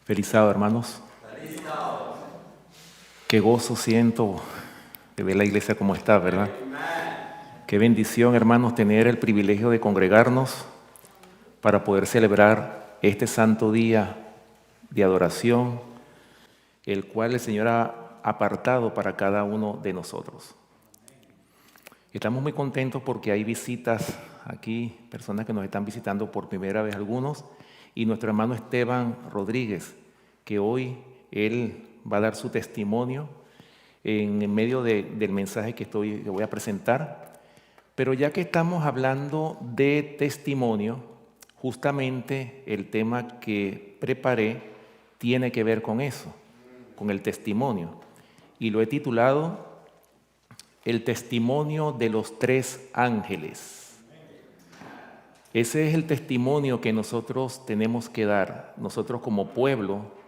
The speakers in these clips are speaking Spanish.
Feliz sábado, hermanos. Qué gozo siento de ver la iglesia como está, ¿verdad? Qué bendición, hermanos, tener el privilegio de congregarnos para poder celebrar este santo día de adoración, el cual el Señor ha apartado para cada uno de nosotros. Estamos muy contentos porque hay visitas aquí, personas que nos están visitando por primera vez algunos, y nuestro hermano Esteban Rodríguez, que hoy él va a dar su testimonio en medio del mensaje que voy a presentar. Pero ya que estamos hablando de testimonio, justamente el tema que preparé tiene que ver con eso, con el testimonio. Y lo he titulado El testimonio de los tres ángeles. Ese es el testimonio que nosotros tenemos que dar, nosotros como pueblo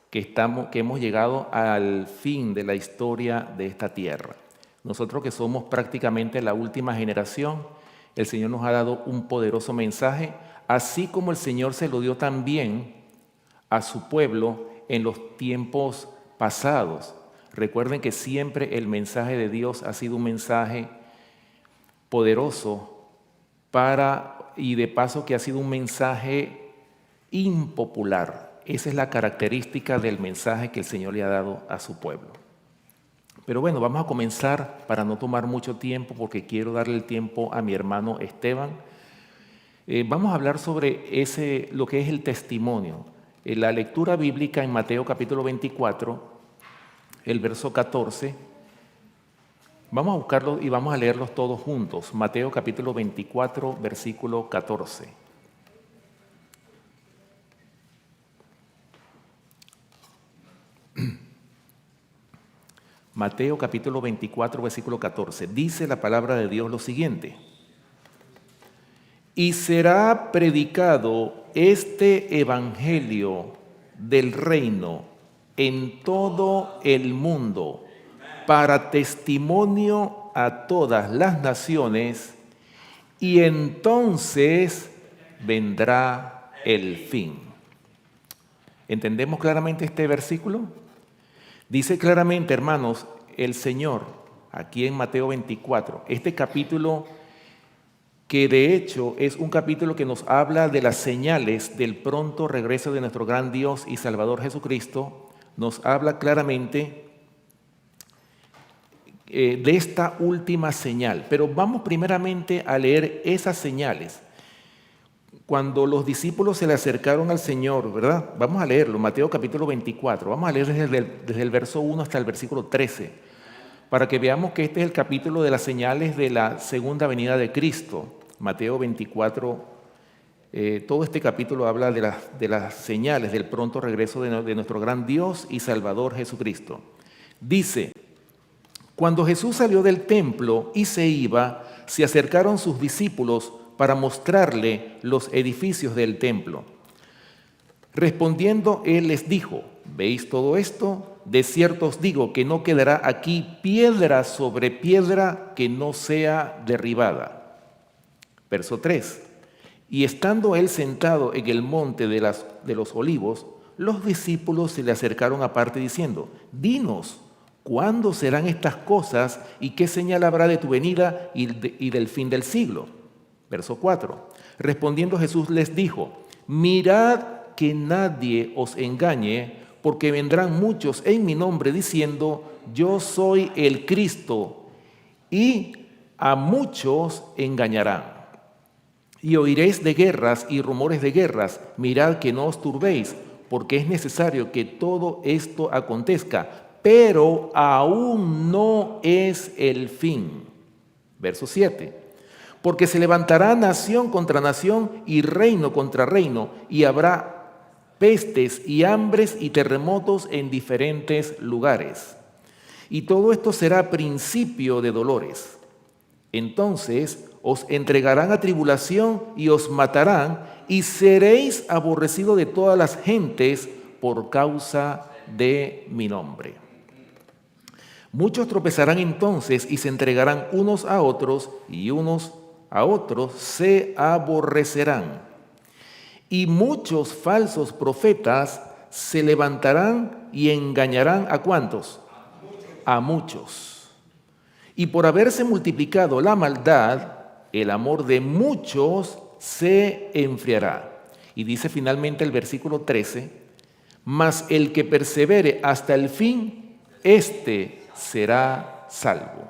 que hemos llegado al fin de la historia de esta tierra. Nosotros que somos prácticamente la última generación, el Señor nos ha dado un poderoso mensaje, así como el Señor se lo dio también a su pueblo en los tiempos pasados. Recuerden que siempre el mensaje de Dios ha sido un mensaje poderoso y de paso que ha sido un mensaje impopular. Esa es la característica del mensaje que el Señor le ha dado a su pueblo. Pero bueno, vamos a comenzar para no tomar mucho tiempo porque quiero darle el tiempo a mi hermano Esteban. Vamos a hablar sobre lo que es el testimonio. La lectura bíblica en Mateo capítulo 24, el verso 14. Vamos a buscarlo y vamos a leerlos todos juntos. Mateo capítulo 24, versículo 14. Mateo capítulo 24, versículo 14. Dice la palabra de Dios lo siguiente. Y será predicado este evangelio del reino en todo el mundo para testimonio a todas las naciones, y entonces vendrá el fin. ¿Entendemos claramente este versículo? Dice claramente, hermanos, el Señor, aquí en Mateo 24, este capítulo que de hecho es un capítulo que nos habla de las señales del pronto regreso de nuestro gran Dios y Salvador Jesucristo, nos habla claramente de esta última señal. Pero vamos primeramente a leer esas señales. Cuando los discípulos se le acercaron al Señor, ¿verdad? Vamos a leerlo, Mateo capítulo 24. Vamos a leer desde el verso 1 hasta el versículo 13, para que veamos que este es el capítulo de las señales de la segunda venida de Cristo. Mateo 24, todo este capítulo habla de las señales del pronto regreso de nuestro gran Dios y Salvador Jesucristo. Dice: cuando Jesús salió del templo y se iba, se acercaron sus discípulos para mostrarle los edificios del templo. Respondiendo, él les dijo: ¿veis todo esto? De cierto os digo que no quedará aquí piedra sobre piedra que no sea derribada. Verso 3. Y estando él sentado en el monte de los olivos, los discípulos se le acercaron aparte diciendo: dinos, ¿cuándo serán estas cosas y qué señal habrá de tu venida y del fin del siglo? Verso 4. Respondiendo Jesús les dijo: mirad que nadie os engañe, porque vendrán muchos en mi nombre diciendo: yo soy el Cristo, y a muchos engañarán. Y oiréis de guerras y rumores de guerras. Mirad que no os turbéis, porque es necesario que todo esto acontezca, pero aún no es el fin. Verso 7. Porque se levantará nación contra nación y reino contra reino, y habrá pestes y hambres y terremotos en diferentes lugares. Y todo esto será principio de dolores. Entonces os entregarán a tribulación y os matarán, y seréis aborrecidos de todas las gentes por causa de mi nombre. Muchos tropezarán entonces y se entregarán unos a otros, y unos a otros se aborrecerán. Y muchos falsos profetas se levantarán y engañarán ¿a cuántos? A muchos. Y por haberse multiplicado la maldad, el amor de muchos se enfriará. Y dice finalmente el versículo 13, mas el que persevere hasta el fin, éste será salvo.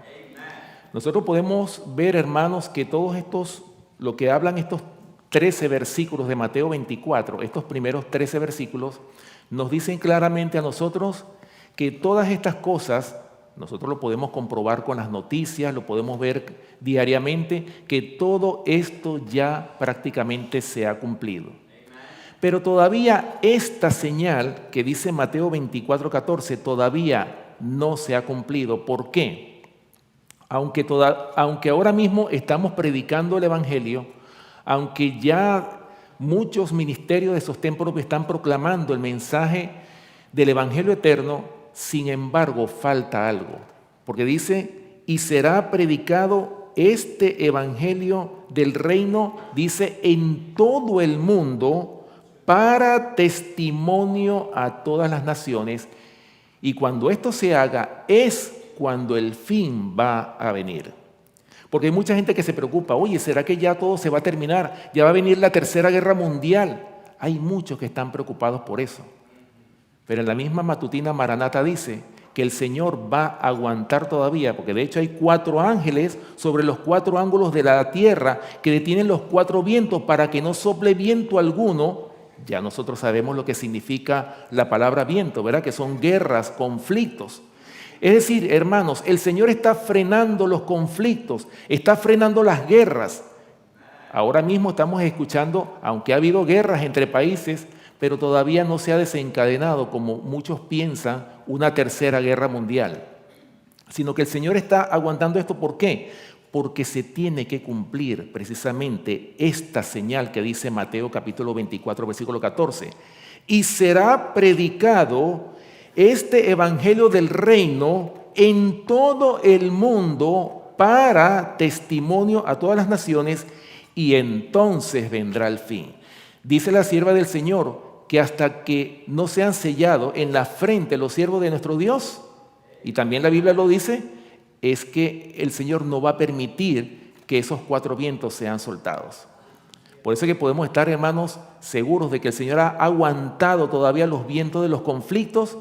Nosotros podemos ver, hermanos, que todos estos, lo que hablan estos 13 versículos de Mateo 24, estos primeros 13 versículos, nos dicen claramente a nosotros que todas estas cosas, nosotros lo podemos comprobar con las noticias, lo podemos ver diariamente, que todo esto ya prácticamente se ha cumplido. Pero todavía esta señal que dice Mateo 24:14 todavía no se ha cumplido. ¿Por qué? Aunque ahora mismo estamos predicando el Evangelio, aunque ya muchos ministerios de sostén propio están proclamando el mensaje del Evangelio eterno, sin embargo falta algo. Porque dice, y será predicado este Evangelio del reino, dice, en todo el mundo para testimonio a todas las naciones. Y cuando esto se haga, es cuando el fin va a venir. Porque hay mucha gente que se preocupa, oye, ¿será que ya todo se va a terminar? ¿Ya va a venir la tercera guerra mundial? Hay muchos que están preocupados por eso. Pero en la misma matutina Maranata dice que el Señor va a aguantar todavía, porque de hecho hay 4 ángeles sobre los 4 ángulos de la tierra que detienen los 4 vientos para que no sople viento alguno. Ya nosotros sabemos lo que significa la palabra viento, ¿verdad? Que son guerras, conflictos. Es decir, hermanos, el Señor está frenando los conflictos, está frenando las guerras. Ahora mismo estamos escuchando, aunque ha habido guerras entre países, pero todavía no se ha desencadenado, como muchos piensan, una tercera guerra mundial. Sino que el Señor está aguantando esto. ¿Por qué? Porque se tiene que cumplir precisamente esta señal que dice Mateo capítulo 24, versículo 14. Y será predicado este evangelio del reino en todo el mundo para testimonio a todas las naciones, y entonces vendrá el fin. Dice la sierva del Señor que hasta que no sean sellados en la frente los siervos de nuestro Dios, y también la Biblia lo dice, es que el Señor no va a permitir que esos 4 vientos sean soltados. Por eso es que podemos estar, hermanos, seguros de que el Señor ha aguantado todavía los vientos de los conflictos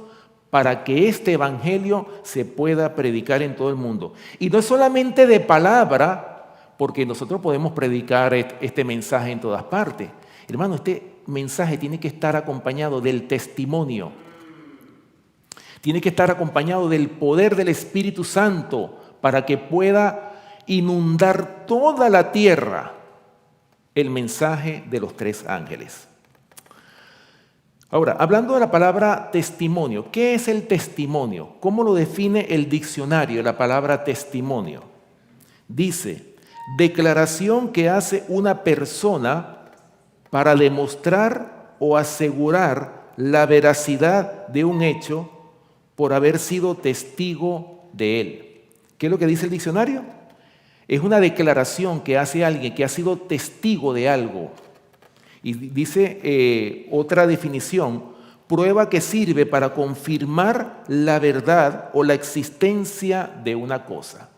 para que este evangelio se pueda predicar en todo el mundo. Y no es solamente de palabra, porque nosotros podemos predicar este mensaje en todas partes. Hermano, este mensaje tiene que estar acompañado del testimonio. Tiene que estar acompañado del poder del Espíritu Santo para que pueda inundar toda la tierra el mensaje de los 3 ángeles. Ahora, hablando de la palabra testimonio, ¿qué es el testimonio? ¿Cómo lo define el diccionario, la palabra testimonio? Dice, declaración que hace una persona para demostrar o asegurar la veracidad de un hecho por haber sido testigo de él. ¿Qué es lo que dice el diccionario? Es una declaración que hace alguien que ha sido testigo de algo. Y dice otra definición, prueba que sirve para confirmar la verdad o la existencia de una cosa.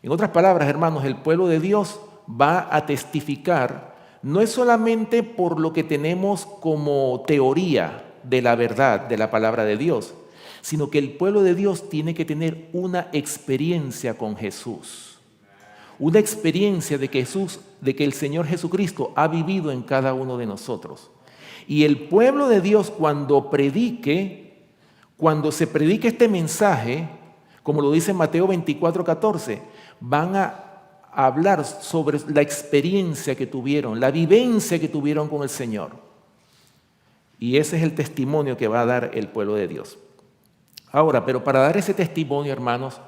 En otras palabras, hermanos, el pueblo de Dios va a testificar, no es solamente por lo que tenemos como teoría de la verdad de la palabra de Dios, sino que el pueblo de Dios tiene que tener una experiencia con Jesús. Una experiencia de que el Señor Jesucristo ha vivido en cada uno de nosotros. Y el pueblo de Dios cuando se predique este mensaje, como lo dice Mateo 24:14, van a hablar sobre la experiencia que tuvieron, la vivencia que tuvieron con el Señor. Y ese es el testimonio que va a dar el pueblo de Dios. Ahora, pero para dar ese testimonio, hermanos,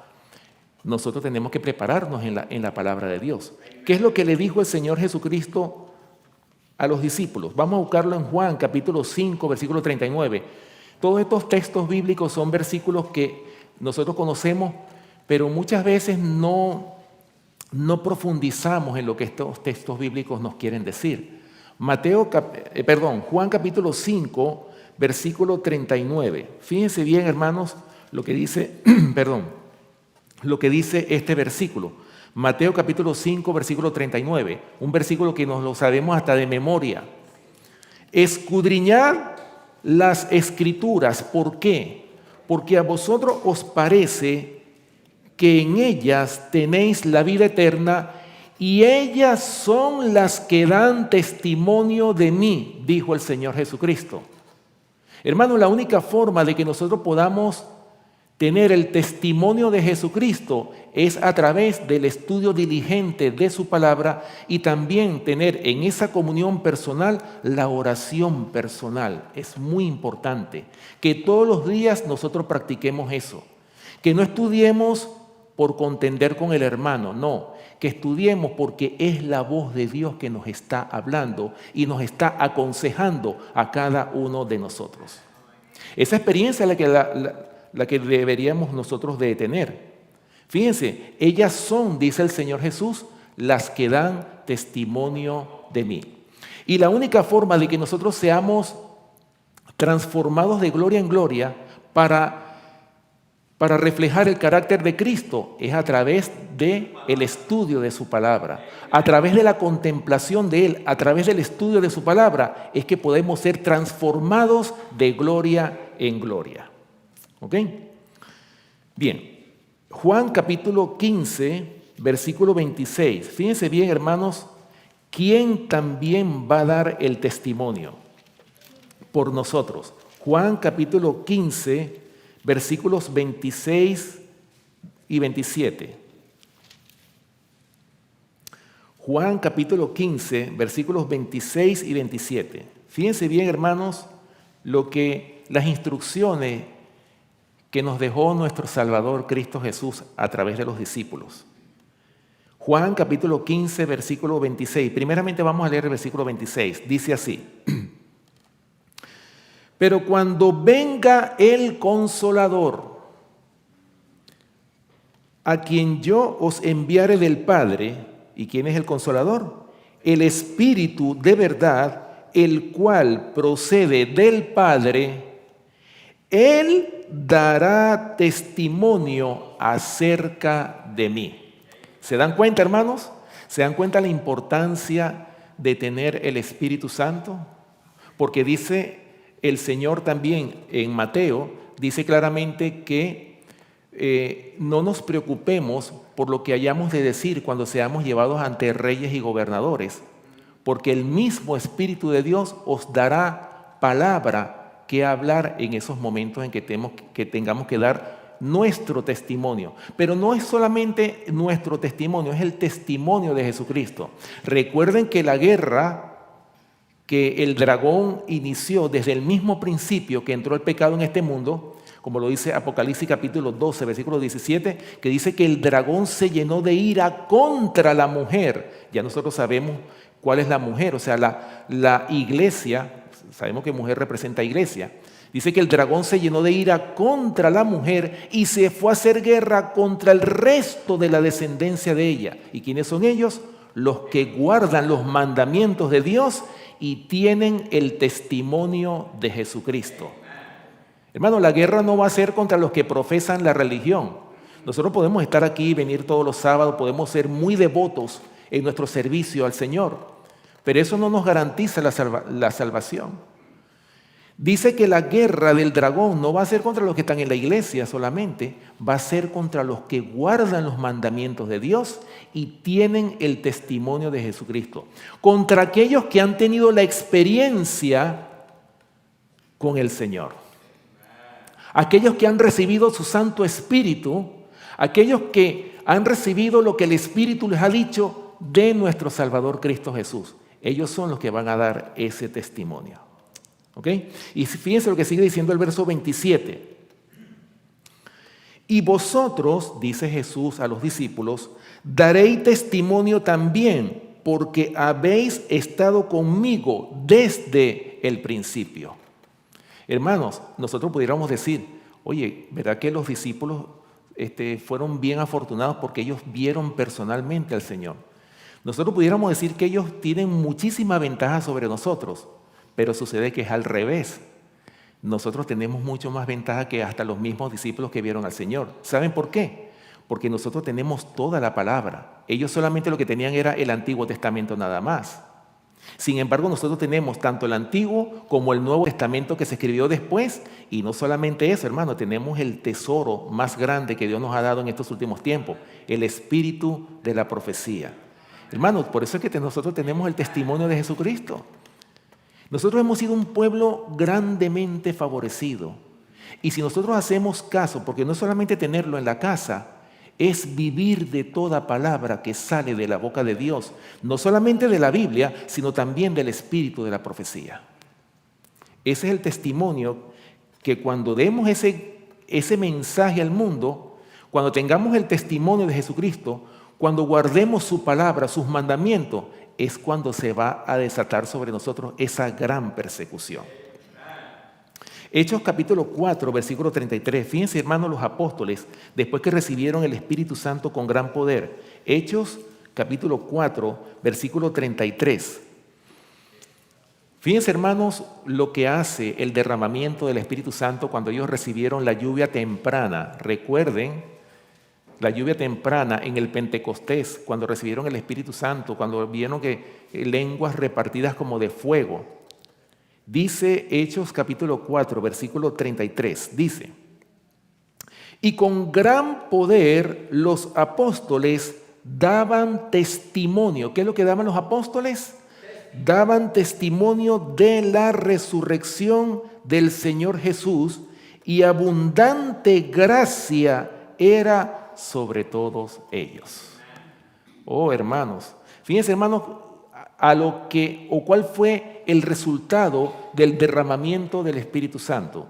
nosotros tenemos que prepararnos en la palabra de Dios. ¿Qué es lo que le dijo el Señor Jesucristo a los discípulos? Vamos a buscarlo en Juan capítulo 5, versículo 39. Todos estos textos bíblicos son versículos que nosotros conocemos, pero muchas veces no profundizamos en lo que estos textos bíblicos nos quieren decir. Juan capítulo 5, versículo 39. Fíjense bien, hermanos, lo que dice, lo que dice este versículo. Mateo capítulo 5, versículo 39, un versículo que nos lo sabemos hasta de memoria. Escudriñad las Escrituras. ¿Por qué? Porque a vosotros os parece que en ellas tenéis la vida eterna y ellas son las que dan testimonio de mí, dijo el Señor Jesucristo. Hermano, la única forma de que nosotros podamos tener el testimonio de Jesucristo es a través del estudio diligente de su palabra y también tener en esa comunión personal la oración personal. Es muy importante que todos los días nosotros practiquemos eso, que no estudiemos por contender con el hermano, no, que estudiemos porque es la voz de Dios que nos está hablando y nos está aconsejando a cada uno de nosotros. Esa experiencia es la que deberíamos nosotros de tener. Fíjense, ellas son, dice el Señor Jesús, las que dan testimonio de mí. Y la única forma de que nosotros seamos transformados de gloria en gloria para reflejar el carácter de Cristo es a través del estudio de su palabra, a través de la contemplación de Él, a través del estudio de su palabra, es que podemos ser transformados de gloria en gloria. ¿Ok? Bien, Juan capítulo 15, versículo 26. Fíjense bien, hermanos, ¿quién también va a dar el testimonio por nosotros? Juan capítulo 15, versículos 26 y 27. Juan capítulo 15, versículos 26 y 27. Fíjense bien, hermanos, las instrucciones que nos dejó nuestro Salvador Cristo Jesús a través de los discípulos. Juan capítulo 15, versículo 26. Primeramente vamos a leer el versículo 26. Dice así: pero cuando venga el Consolador, a quien yo os enviare del Padre, ¿y quién es el Consolador? El Espíritu de verdad, el cual procede del Padre, Él dará testimonio acerca de mí. ¿Se dan cuenta, hermanos? ¿Se dan cuenta la importancia de tener el Espíritu Santo? Porque dice el Señor también en Mateo, dice claramente que no nos preocupemos por lo que hayamos de decir cuando seamos llevados ante reyes y gobernadores, porque el mismo Espíritu de Dios os dará palabra que hablar en esos momentos en que tengamos que dar nuestro testimonio. Pero no es solamente nuestro testimonio, es el testimonio de Jesucristo. Recuerden que la guerra que el dragón inició desde el mismo principio que entró el pecado en este mundo, como lo dice Apocalipsis capítulo 12, versículo 17, que dice que el dragón se llenó de ira contra la mujer. Ya nosotros sabemos cuál es la mujer, o sea, la iglesia, sabemos que mujer representa iglesia. Dice que el dragón se llenó de ira contra la mujer y se fue a hacer guerra contra el resto de la descendencia de ella. ¿Y quiénes son ellos? Los que guardan los mandamientos de Dios y tienen el testimonio de Jesucristo. Hermano, la guerra no va a ser contra los que profesan la religión. Nosotros podemos estar aquí y venir todos los sábados, podemos ser muy devotos en nuestro servicio al Señor, pero eso no nos garantiza la salvación. Dice que la guerra del dragón no va a ser contra los que están en la iglesia solamente, va a ser contra los que guardan los mandamientos de Dios y tienen el testimonio de Jesucristo. Contra aquellos que han tenido la experiencia con el Señor. Aquellos que han recibido su Santo Espíritu, aquellos que han recibido lo que el Espíritu les ha dicho de nuestro Salvador Cristo Jesús. Ellos son los que van a dar ese testimonio. ¿Ok? Y fíjense lo que sigue diciendo el verso 27. Y vosotros, dice Jesús a los discípulos, daréis testimonio también, porque habéis estado conmigo desde el principio. Hermanos, nosotros pudiéramos decir, oye, ¿verdad que los discípulos fueron bien afortunados porque ellos vieron personalmente al Señor? Nosotros pudiéramos decir que ellos tienen muchísima ventaja sobre nosotros, pero sucede que es al revés. nosotros tenemos mucho más ventaja que hasta los mismos discípulos que vieron al Señor. ¿Saben por qué? Porque nosotros tenemos toda la palabra. Ellos solamente lo que tenían era el Antiguo Testamento nada más. Sin embargo, nosotros tenemos tanto el Antiguo como el Nuevo Testamento que se escribió después. Y no solamente eso, hermano, tenemos el tesoro más grande que Dios nos ha dado en estos últimos tiempos, el espíritu de la profecía. Hermanos, por eso es que nosotros tenemos el testimonio de Jesucristo. Nosotros hemos sido un pueblo grandemente favorecido. Y si nosotros hacemos caso, porque no es solamente tenerlo en la casa, es vivir de toda palabra que sale de la boca de Dios, no solamente de la Biblia, sino también del espíritu de la profecía. Ese es el testimonio que cuando demos ese mensaje al mundo, cuando tengamos el testimonio de Jesucristo, cuando guardemos su palabra, sus mandamientos, es cuando se va a desatar sobre nosotros esa gran persecución. Hechos capítulo 4, versículo 33. Fíjense, hermanos, los apóstoles, después que recibieron el Espíritu Santo con gran poder. Hechos capítulo 4, versículo 33. Fíjense, hermanos, lo que hace el derramamiento del Espíritu Santo cuando ellos recibieron la lluvia temprana. Recuerden, la lluvia temprana en el Pentecostés, cuando recibieron el Espíritu Santo, cuando vieron que lenguas repartidas como de fuego. Dice Hechos capítulo 4, versículo 33, dice: y con gran poder los apóstoles daban testimonio. ¿Qué es lo que daban los apóstoles? Daban testimonio de la resurrección del Señor Jesús, y abundante gracia era sobre todos ellos. Oh, hermanos, fíjense, hermanos, cuál fue el resultado del derramamiento del Espíritu Santo.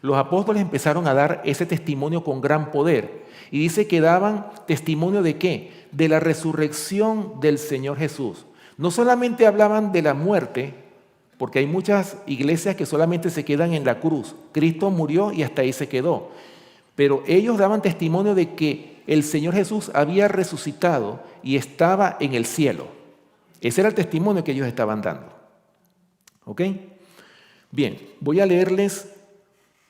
Los apóstoles empezaron a dar ese testimonio con gran poder. Y dice que daban testimonio ¿de qué? De la resurrección del Señor Jesús. No solamente hablaban de la muerte, porque hay muchas iglesias que solamente se quedan en la cruz. Cristo murió y hasta ahí se quedó. Pero ellos daban testimonio de que el Señor Jesús había resucitado y estaba en el cielo. Ese era el testimonio que ellos estaban dando. ¿Ok? Bien, voy a leerles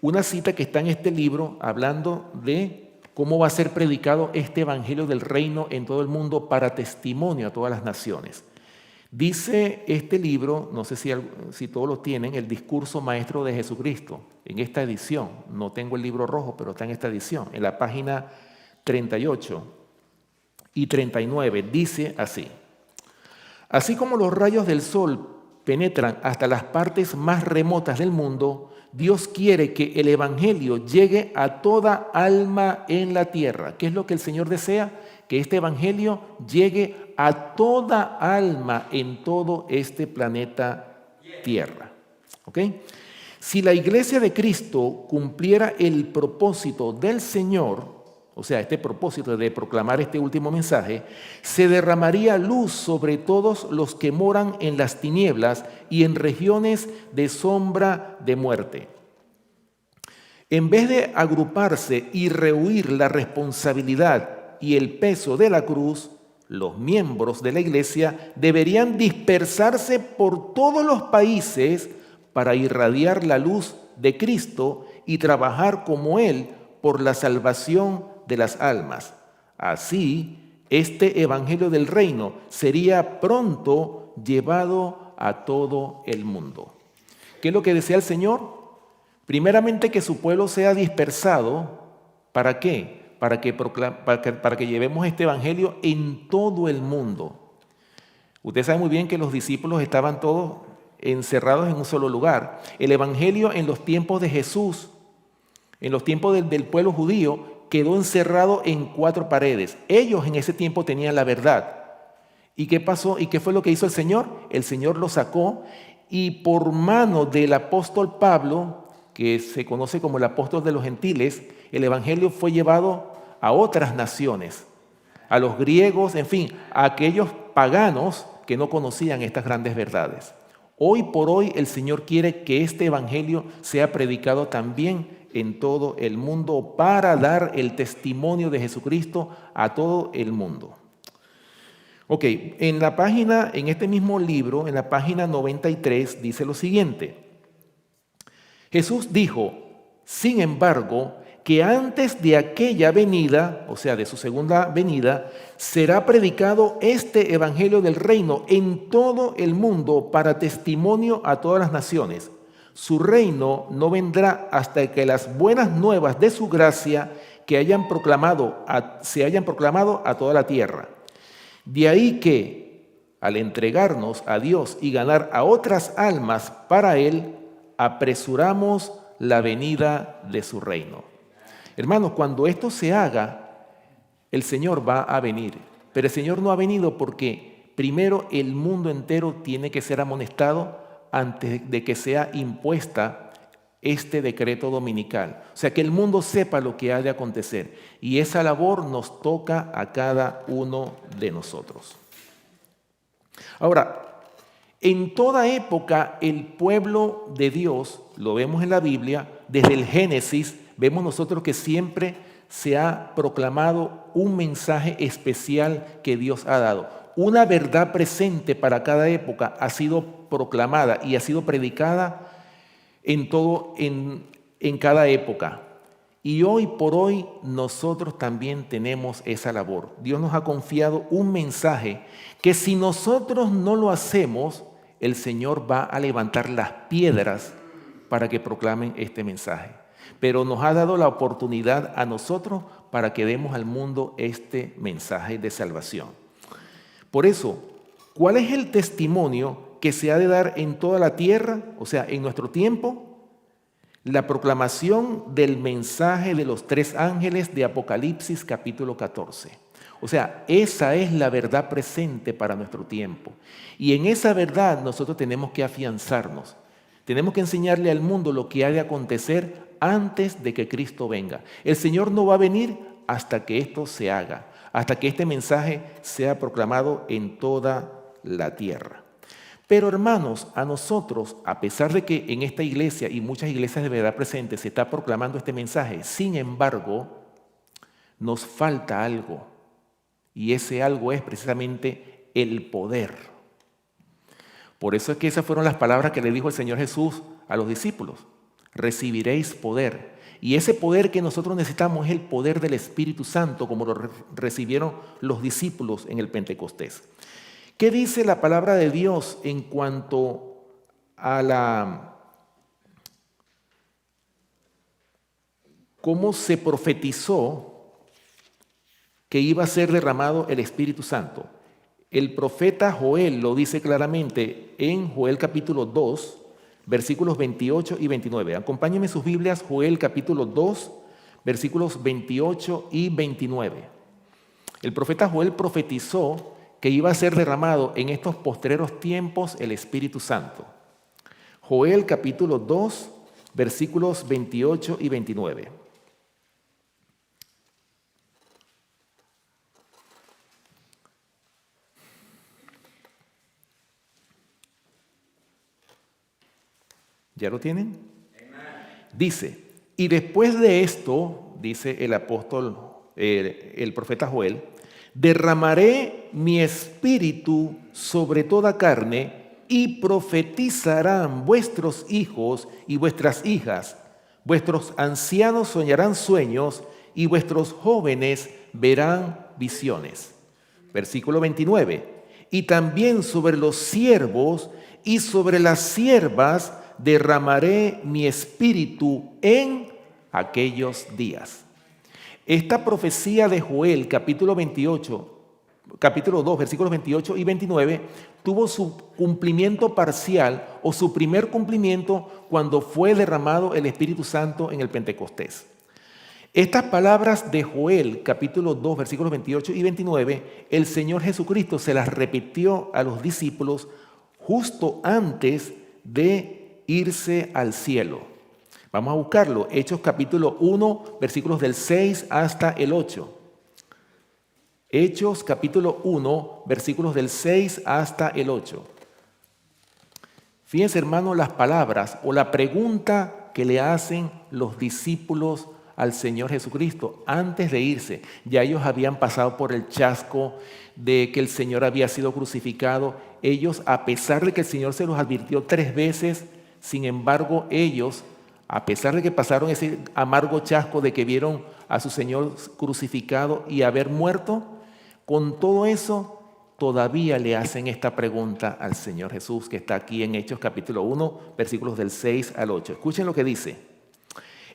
una cita que está en este libro hablando de cómo va a ser predicado este evangelio del reino en todo el mundo para testimonio a todas las naciones. Dice este libro, no sé si todos lo tienen, el discurso maestro de Jesucristo, en esta edición. No tengo el libro rojo, pero está en esta edición, en la página 38 y 39. Dice así: así como los rayos del sol penetran hasta las partes más remotas del mundo, Dios quiere que el evangelio llegue a toda alma en la tierra. ¿Qué es lo que el Señor desea? Que este evangelio llegue a toda alma en todo este planeta Tierra. ¿Ok? Si la iglesia de Cristo cumpliera el propósito del Señor, o sea, este propósito de proclamar este último mensaje, se derramaría luz sobre todos los que moran en las tinieblas y en regiones de sombra de muerte. En vez de agruparse y rehuir la responsabilidad y el peso de la cruz, los miembros de la iglesia deberían dispersarse por todos los países para irradiar la luz de Cristo y trabajar como Él por la salvación de las almas. Así, este evangelio del reino sería pronto llevado a todo el mundo. ¿Qué es lo que desea el Señor? Primeramente, que su pueblo sea dispersado. ¿Para qué? Para que llevemos este evangelio en todo el mundo. Usted sabe muy bien que los discípulos estaban todos encerrados en un solo lugar. El evangelio en los tiempos de Jesús, en los tiempos del pueblo judío, quedó encerrado en 4 paredes. Ellos en ese tiempo tenían la verdad. ¿Y qué pasó? ¿Y qué fue lo que hizo el Señor? El Señor lo sacó y por mano del apóstol Pablo, que se conoce como el apóstol de los gentiles, el evangelio fue llevado a otras naciones, a los griegos, en fin, a aquellos paganos que no conocían estas grandes verdades. Hoy por hoy el Señor quiere que este evangelio sea predicado también en todo el mundo para dar el testimonio de Jesucristo a todo el mundo. Ok, en este mismo libro, en la página 93, dice lo siguiente: Jesús dijo, sin embargo, que antes de aquella venida, o sea, de su segunda venida, será predicado este evangelio del reino en todo el mundo para testimonio a todas las naciones. Su reino no vendrá hasta que las buenas nuevas de su gracia se hayan proclamado a toda la tierra. De ahí que, al entregarnos a Dios y ganar a otras almas para Él, apresuramos la venida de su reino. Hermanos, cuando esto se haga, el Señor va a venir. Pero el Señor no ha venido porque primero el mundo entero tiene que ser amonestado antes de que sea impuesta este decreto dominical. O sea, que el mundo sepa lo que ha de acontecer. Y esa labor nos toca a cada uno de nosotros. Ahora, en toda época el pueblo de Dios, lo vemos en la Biblia, desde el Génesis, vemos nosotros que siempre se ha proclamado un mensaje especial que Dios ha dado. Una verdad presente para cada época ha sido proclamada y ha sido predicada en cada época. Y hoy por hoy nosotros también tenemos esa labor. Dios nos ha confiado un mensaje que si nosotros no lo hacemos, el Señor va a levantar las piedras para que proclamen este mensaje. Pero nos ha dado la oportunidad a nosotros para que demos al mundo este mensaje de salvación. Por eso, ¿cuál es el testimonio que se ha de dar en toda la tierra, o sea, en nuestro tiempo? La proclamación del mensaje de los 3 ángeles de Apocalipsis capítulo 14. O sea, esa es la verdad presente para nuestro tiempo. Y en esa verdad nosotros tenemos que afianzarnos. Tenemos que enseñarle al mundo lo que ha de acontecer antes de que Cristo venga. El Señor no va a venir hasta que esto se haga, hasta que este mensaje sea proclamado en toda la tierra. Pero hermanos, a nosotros, a pesar de que en esta iglesia y muchas iglesias de verdad presente se está proclamando este mensaje, sin embargo, nos falta algo. Y ese algo es precisamente el poder. Por eso es que esas fueron las palabras que le dijo el Señor Jesús a los discípulos. Recibiréis poder. Y ese poder que nosotros necesitamos es el poder del Espíritu Santo, como lo recibieron los discípulos en el Pentecostés. ¿Qué dice la palabra de Dios en cuanto a cómo se profetizó que iba a ser derramado el Espíritu Santo? El profeta Joel lo dice claramente en Joel capítulo 2, versículos 28 y 29. Acompáñenme sus Biblias, Joel capítulo 2, versículos 28 y 29. El profeta Joel profetizó que iba a ser derramado en estos postreros tiempos el Espíritu Santo. Joel capítulo 2, versículos 28 y 29. ¿Ya lo tienen? Dice, y después de esto, dice el apóstol, el profeta Joel, derramaré mi espíritu sobre toda carne y profetizarán vuestros hijos y vuestras hijas. Vuestros ancianos soñarán sueños y vuestros jóvenes verán visiones. Versículo 29. Y también sobre los siervos y sobre las siervas derramaré mi espíritu en aquellos días. Esta profecía de Joel, capítulo 2, versículos 28 y 29, tuvo su cumplimiento parcial o su primer cumplimiento cuando fue derramado el Espíritu Santo en el Pentecostés. Estas palabras de Joel, capítulo 2, versículos 28 y 29, el Señor Jesucristo se las repitió a los discípulos justo antes de irse al cielo. Vamos a buscarlo. Hechos capítulo 1, versículos del 6 hasta el 8. Hechos capítulo 1, versículos del 6 hasta el 8. Fíjense, hermanos, las palabras o la pregunta que le hacen los discípulos al Señor Jesucristo antes de irse. Ya ellos habían pasado por el chasco de que el Señor había sido crucificado. Ellos, a pesar de que el Señor se los advirtió 3 veces, sin embargo, ellos a pesar de que pasaron ese amargo chasco de que vieron a su Señor crucificado y haber muerto, con todo eso todavía le hacen esta pregunta al Señor Jesús, que está aquí en Hechos capítulo 1, versículos del 6 al 8. Escuchen lo que dice.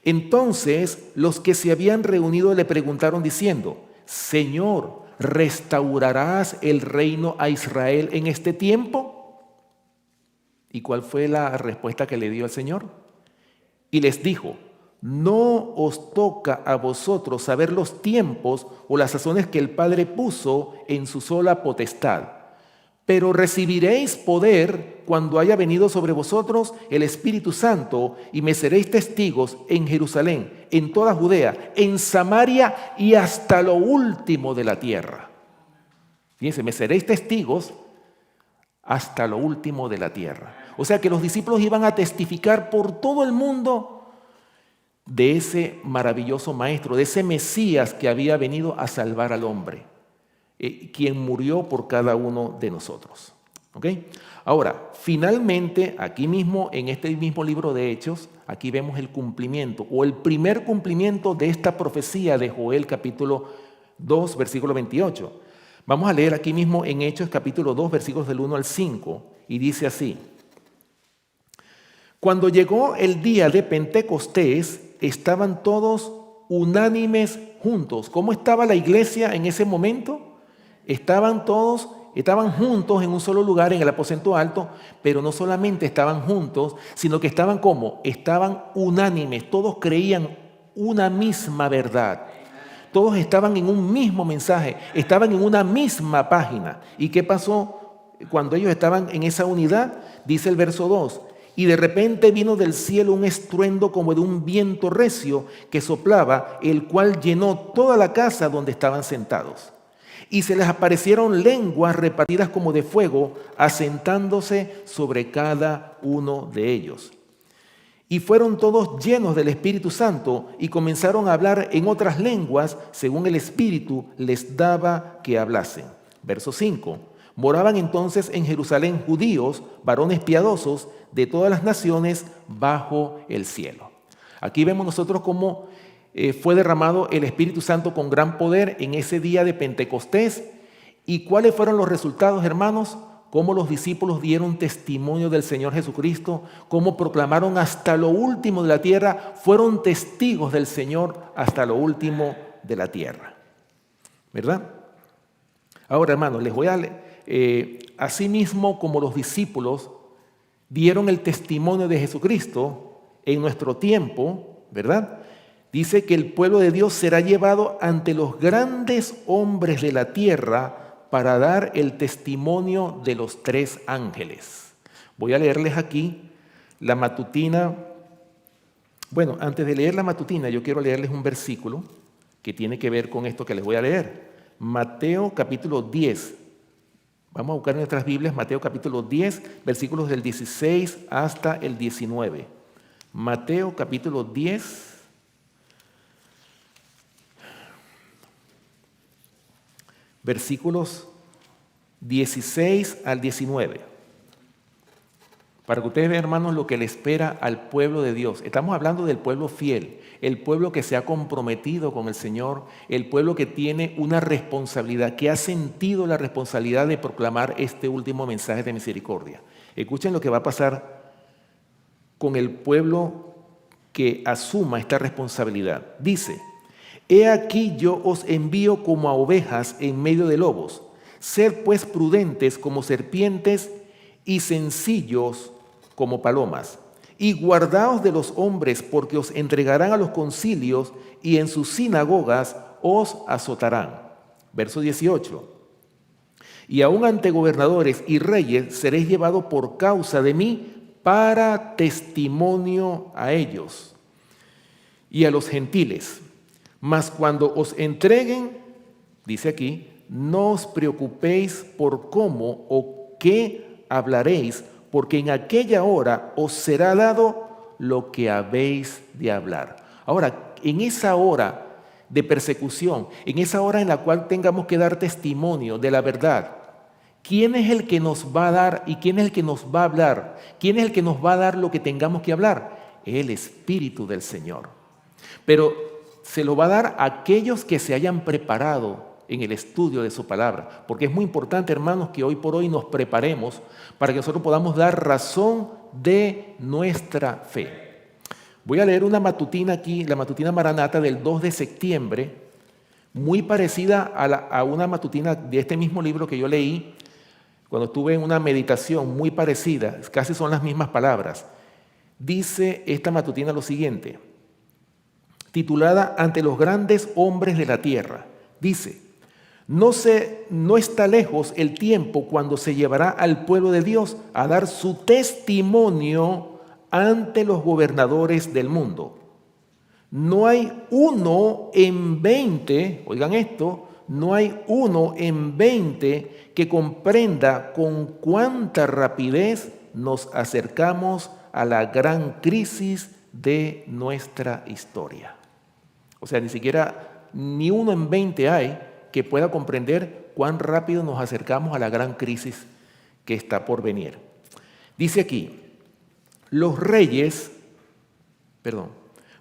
Entonces los que se habían reunido le preguntaron diciendo, Señor, ¿restaurarás el reino a Israel en este tiempo? ¿Y cuál fue la respuesta que le dio el Señor? Y les dijo, no os toca a vosotros saber los tiempos o las sazones que el Padre puso en su sola potestad, pero recibiréis poder cuando haya venido sobre vosotros el Espíritu Santo y me seréis testigos en Jerusalén, en toda Judea, en Samaria y hasta lo último de la tierra. Fíjense, me seréis testigos hasta lo último de la tierra. O sea que los discípulos iban a testificar por todo el mundo de ese maravilloso maestro, de ese Mesías que había venido a salvar al hombre, quien murió por cada uno de nosotros. ¿Okay? Ahora, finalmente, aquí mismo, en este mismo libro de Hechos, aquí vemos el cumplimiento, o el primer cumplimiento de esta profecía de Joel, capítulo 2, versículo 28. Vamos a leer aquí mismo en Hechos, capítulo 2, versículos del 1 al 5, y dice así. Cuando llegó el día de Pentecostés, estaban todos unánimes juntos. ¿Cómo estaba la iglesia en ese momento? Estaban juntos en un solo lugar, en el aposento alto, pero no solamente estaban juntos, sino que estaban ¿cómo? Estaban unánimes, todos creían una misma verdad. Todos estaban en un mismo mensaje, estaban en una misma página. ¿Y qué pasó cuando ellos estaban en esa unidad? Dice el verso 2. Y de repente vino del cielo un estruendo como de un viento recio que soplaba, el cual llenó toda la casa donde estaban sentados. Y se les aparecieron lenguas repartidas como de fuego, asentándose sobre cada uno de ellos. Y fueron todos llenos del Espíritu Santo y comenzaron a hablar en otras lenguas según el Espíritu les daba que hablasen. Verso 5. Moraban entonces en Jerusalén judíos, varones piadosos de todas las naciones bajo el cielo. Aquí vemos nosotros cómo fue derramado el Espíritu Santo con gran poder en ese día de Pentecostés. ¿Y cuáles fueron los resultados, hermanos? Cómo los discípulos dieron testimonio del Señor Jesucristo, cómo proclamaron hasta lo último de la tierra, fueron testigos del Señor hasta lo último de la tierra. ¿Verdad? Ahora, hermanos, les voy a asimismo como los discípulos dieron el testimonio de Jesucristo en nuestro tiempo, ¿verdad? Dice que el pueblo de Dios será llevado ante los grandes hombres de la tierra para dar el testimonio de los 3 ángeles. Voy a leerles aquí la matutina. Bueno, antes de leer la matutina, yo quiero leerles un versículo que tiene que ver con esto que les voy a leer. Mateo capítulo 10. Vamos a buscar en nuestras Biblias Mateo capítulo 10, versículos del 16 hasta el 19. Mateo capítulo 10, versículos 16 al 19. Para que ustedes vean, hermanos, lo que le espera al pueblo de Dios. Estamos hablando del pueblo fiel, el pueblo que se ha comprometido con el Señor, el pueblo que tiene una responsabilidad, que ha sentido la responsabilidad de proclamar este último mensaje de misericordia. Escuchen lo que va a pasar con el pueblo que asuma esta responsabilidad. Dice, he aquí yo os envío como a ovejas en medio de lobos. Sed pues prudentes como serpientes y sencillos como palomas. Y guardaos de los hombres, porque os entregarán a los concilios y en sus sinagogas os azotarán. Verso 18. Y aun ante gobernadores y reyes seréis llevados por causa de mí para testimonio a ellos y a los gentiles. Mas cuando os entreguen, dice aquí, no os preocupéis por cómo o qué hablaréis, porque en aquella hora os será dado lo que habéis de hablar. Ahora, en esa hora de persecución, en esa hora en la cual tengamos que dar testimonio de la verdad, ¿quién es el que nos va a dar y quién es el que nos va a hablar? ¿Quién es el que nos va a dar lo que tengamos que hablar? es el Espíritu del Señor. Pero se lo va a dar a aquellos que se hayan preparado en el estudio de su palabra, porque es muy importante, hermanos, que hoy por hoy nos preparemos para que nosotros podamos dar razón de nuestra fe. Voy a leer una matutina aquí, la matutina Maranata del 2 de septiembre, muy parecida a una matutina de este mismo libro que yo leí cuando estuve en una meditación muy parecida, casi son las mismas palabras. Dice esta matutina lo siguiente, titulada Ante los grandes hombres de la tierra. Dice: no está lejos el tiempo cuando se llevará al pueblo de Dios a dar su testimonio ante los gobernadores del mundo. No hay uno en 20, oigan esto, no hay uno en 20 que comprenda con cuánta rapidez nos acercamos a la gran crisis de nuestra historia. O sea, ni uno en 20 hay que pueda comprender cuán rápido nos acercamos a la gran crisis que está por venir. Dice aquí,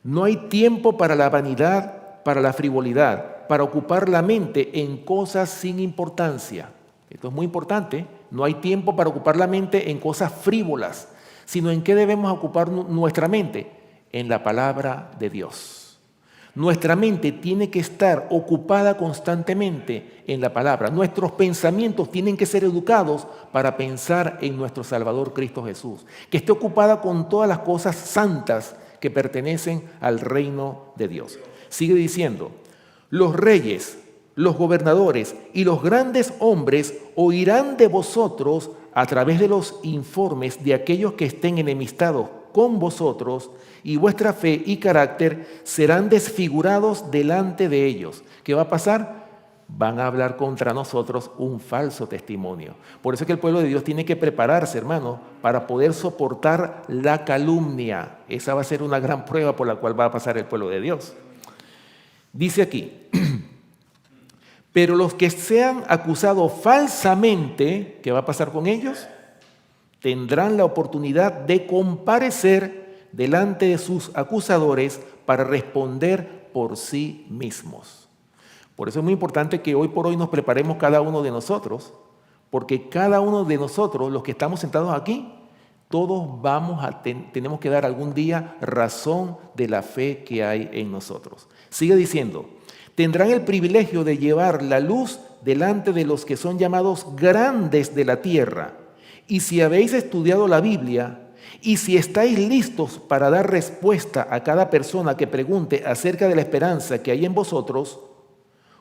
no hay tiempo para la vanidad, para la frivolidad, para ocupar la mente en cosas sin importancia. Esto es muy importante. No hay tiempo para ocupar la mente en cosas frívolas, sino en qué debemos ocupar nuestra mente, en la palabra de Dios. Nuestra mente tiene que estar ocupada constantemente en la palabra. Nuestros pensamientos tienen que ser educados para pensar en nuestro Salvador Cristo Jesús, que esté ocupada con todas las cosas santas que pertenecen al reino de Dios. Sigue diciendo, los reyes, los gobernadores y los grandes hombres oirán de vosotros a través de los informes de aquellos que estén enemistados con vosotros, y vuestra fe y carácter serán desfigurados delante de ellos. ¿Qué va a pasar? Van a hablar contra nosotros un falso testimonio. Por eso es que el pueblo de Dios tiene que prepararse, hermano, para poder soportar la calumnia. Esa va a ser una gran prueba por la cual va a pasar el pueblo de Dios. Dice aquí, pero los que sean acusados falsamente, ¿qué va a pasar con ellos? Tendrán la oportunidad de comparecer delante de sus acusadores para responder por sí mismos. Por eso es muy importante que hoy por hoy nos preparemos cada uno de nosotros, porque cada uno de nosotros, los que estamos sentados aquí, todos tenemos que dar algún día razón de la fe que hay en nosotros. Sigue diciendo, tendrán el privilegio de llevar la luz delante de los que son llamados grandes de la tierra. Y si habéis estudiado la Biblia, y si estáis listos para dar respuesta a cada persona que pregunte acerca de la esperanza que hay en vosotros,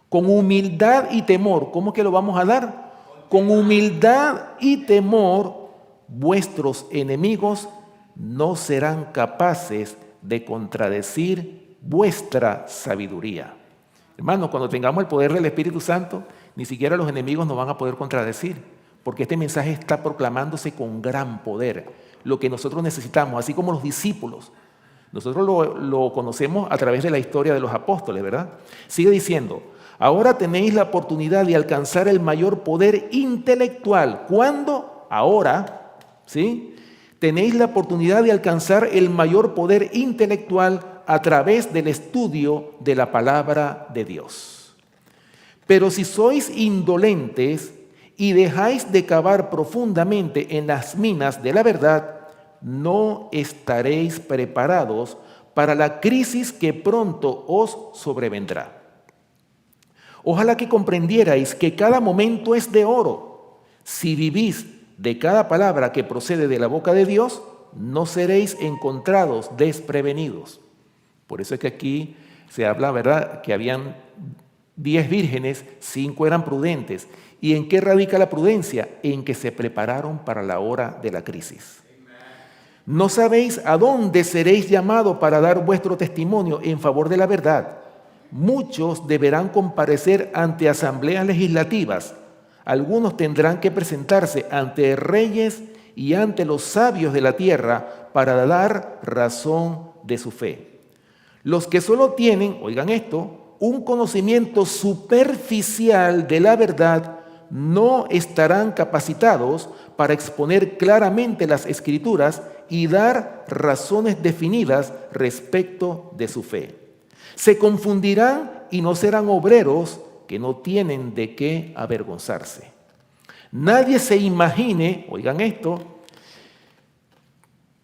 con humildad y temor, ¿cómo que lo vamos a dar? Con humildad y temor, vuestros enemigos no serán capaces de contradecir vuestra sabiduría. Hermanos, cuando tengamos el poder del Espíritu Santo, ni siquiera los enemigos nos van a poder contradecir. Porque este mensaje está proclamándose con gran poder. Lo que nosotros necesitamos, así como los discípulos. Nosotros lo conocemos a través de la historia de los apóstoles, ¿verdad? Sigue diciendo, ahora tenéis la oportunidad de alcanzar el mayor poder intelectual. ¿Cuándo? Ahora, ¿sí? Tenéis la oportunidad de alcanzar el mayor poder intelectual a través del estudio de la palabra de Dios. Pero si sois indolentes y dejáis de cavar profundamente en las minas de la verdad, no estaréis preparados para la crisis que pronto os sobrevendrá. Ojalá que comprendierais que cada momento es de oro. Si vivís de cada palabra que procede de la boca de Dios, no seréis encontrados desprevenidos. Por eso es que aquí se habla, ¿verdad?, que habían 10 vírgenes, 5 eran prudentes. ¿Y en qué radica la prudencia? En que se prepararon para la hora de la crisis. ¿No sabéis a dónde seréis llamados para dar vuestro testimonio en favor de la verdad? Muchos deberán comparecer ante asambleas legislativas. Algunos tendrán que presentarse ante reyes y ante los sabios de la tierra para dar razón de su fe. Los que solo tienen, oigan esto, un conocimiento superficial de la verdad, no estarán capacitados para exponer claramente las Escrituras y dar razones definidas respecto de su fe. Se confundirán y no serán obreros que no tienen de qué avergonzarse. Nadie se imagine, oigan esto,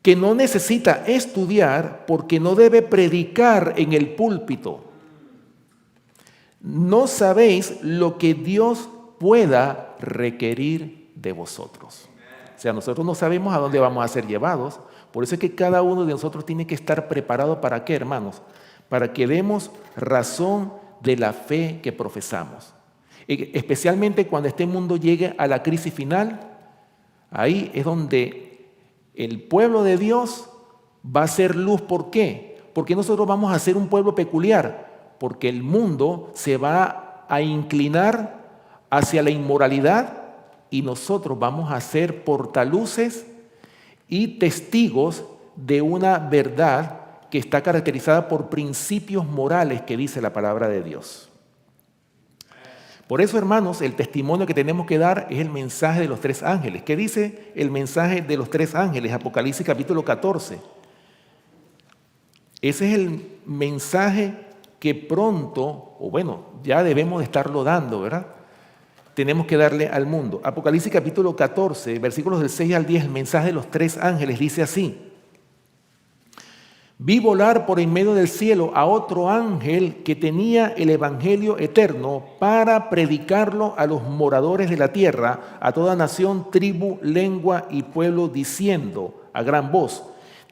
que no necesita estudiar porque no debe predicar en el púlpito. No sabéis lo que Dios pueda requerir de vosotros. O sea, nosotros no sabemos a dónde vamos a ser llevados. Por eso es que cada uno de nosotros tiene que estar preparado ¿para qué, hermanos? Para que demos razón de la fe que profesamos. Especialmente cuando este mundo llegue a la crisis final, ahí es donde el pueblo de Dios va a ser luz. ¿Por qué? Porque nosotros vamos a ser un pueblo peculiar, porque el mundo se va a inclinar hacia la inmoralidad y nosotros vamos a ser portaluces y testigos de una verdad que está caracterizada por principios morales que dice la palabra de Dios. Por eso, hermanos, el testimonio que tenemos que dar es el mensaje de los tres ángeles. ¿Qué dice el mensaje de los tres ángeles? Apocalipsis capítulo 14. Ese es el mensaje que pronto, o bueno, ya debemos de estarlo dando, ¿verdad? Tenemos que darle al mundo. Apocalipsis capítulo 14, versículos del 6 al 10, el mensaje de los tres ángeles dice así: vi volar por en medio del cielo a otro ángel que tenía el evangelio eterno para predicarlo a los moradores de la tierra, a toda nación, tribu, lengua y pueblo, diciendo a gran voz: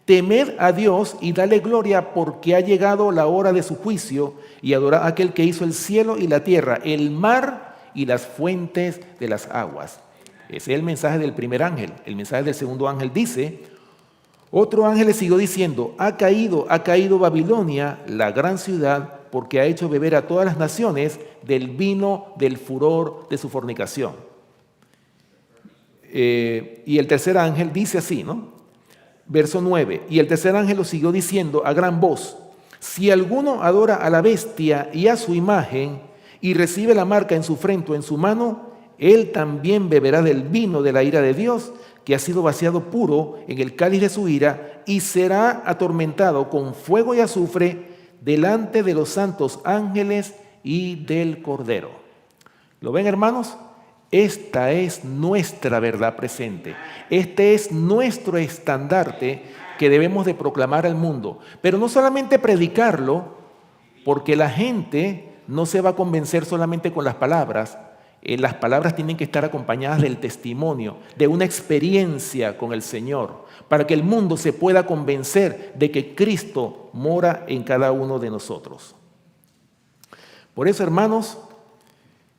temed a Dios y dale gloria, porque ha llegado la hora de su juicio, y adorad a aquel que hizo el cielo y la tierra, el mar y las fuentes de las aguas. Ese es el mensaje del primer ángel. El mensaje del segundo ángel dice: otro ángel le siguió diciendo: ha caído Babilonia, la gran ciudad, porque ha hecho beber a todas las naciones del vino del furor de su fornicación. Y el tercer ángel dice así, ¿no? Verso 9: y el tercer ángel lo siguió diciendo a gran voz: si alguno adora a la bestia y a su imagen y recibe la marca en su frente o en su mano, él también beberá del vino de la ira de Dios, que ha sido vaciado puro en el cáliz de su ira, y será atormentado con fuego y azufre delante de los santos ángeles y del Cordero. ¿Lo ven, hermanos? Esta es nuestra verdad presente. Este es nuestro estandarte que debemos de proclamar al mundo. Pero no solamente predicarlo, porque la gente no se va a convencer solamente con las palabras. Las palabras tienen que estar acompañadas del testimonio, de una experiencia con el Señor, para que el mundo se pueda convencer de que Cristo mora en cada uno de nosotros. Por eso, hermanos,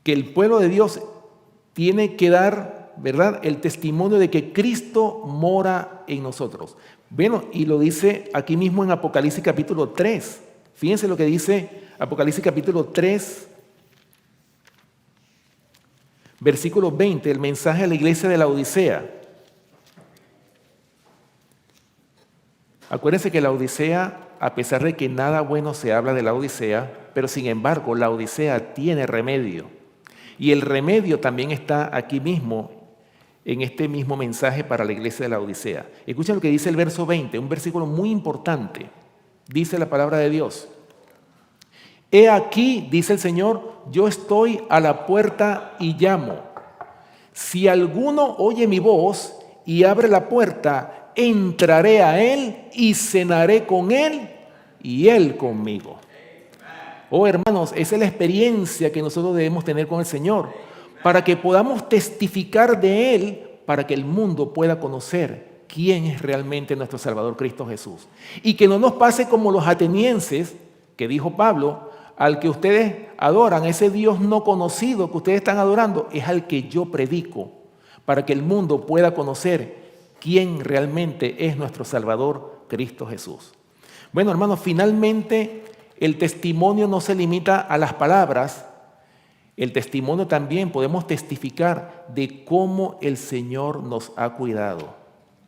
que el pueblo de Dios tiene que dar, ¿verdad?, el testimonio de que Cristo mora en nosotros. Bueno, y lo dice aquí mismo en Apocalipsis capítulo 3. Fíjense lo que dice Apocalipsis capítulo 3, versículo 20, el mensaje a la iglesia de la Odisea. Acuérdense que la Odisea, a pesar de que nada bueno se habla de la Odisea, pero sin embargo la Odisea tiene remedio. Y el remedio también está aquí mismo, en este mismo mensaje para la iglesia de la Odisea. Escuchen lo que dice el verso 20, un versículo muy importante. Dice la palabra de Dios: he aquí, dice el Señor, yo estoy a la puerta y llamo. Si alguno oye mi voz y abre la puerta, entraré a él y cenaré con él y él conmigo. Oh, hermanos, esa es la experiencia que nosotros debemos tener con el Señor, para que podamos testificar de él, para que el mundo pueda conocer quién es realmente nuestro Salvador Cristo Jesús. Y que no nos pase como los atenienses, que dijo Pablo: al que ustedes adoran, ese Dios no conocido que ustedes están adorando, es al que yo predico, para que el mundo pueda conocer quién realmente es nuestro Salvador Cristo Jesús. Bueno, hermanos, finalmente el testimonio no se limita a las palabras. El testimonio también podemos testificar de cómo el Señor nos ha cuidado.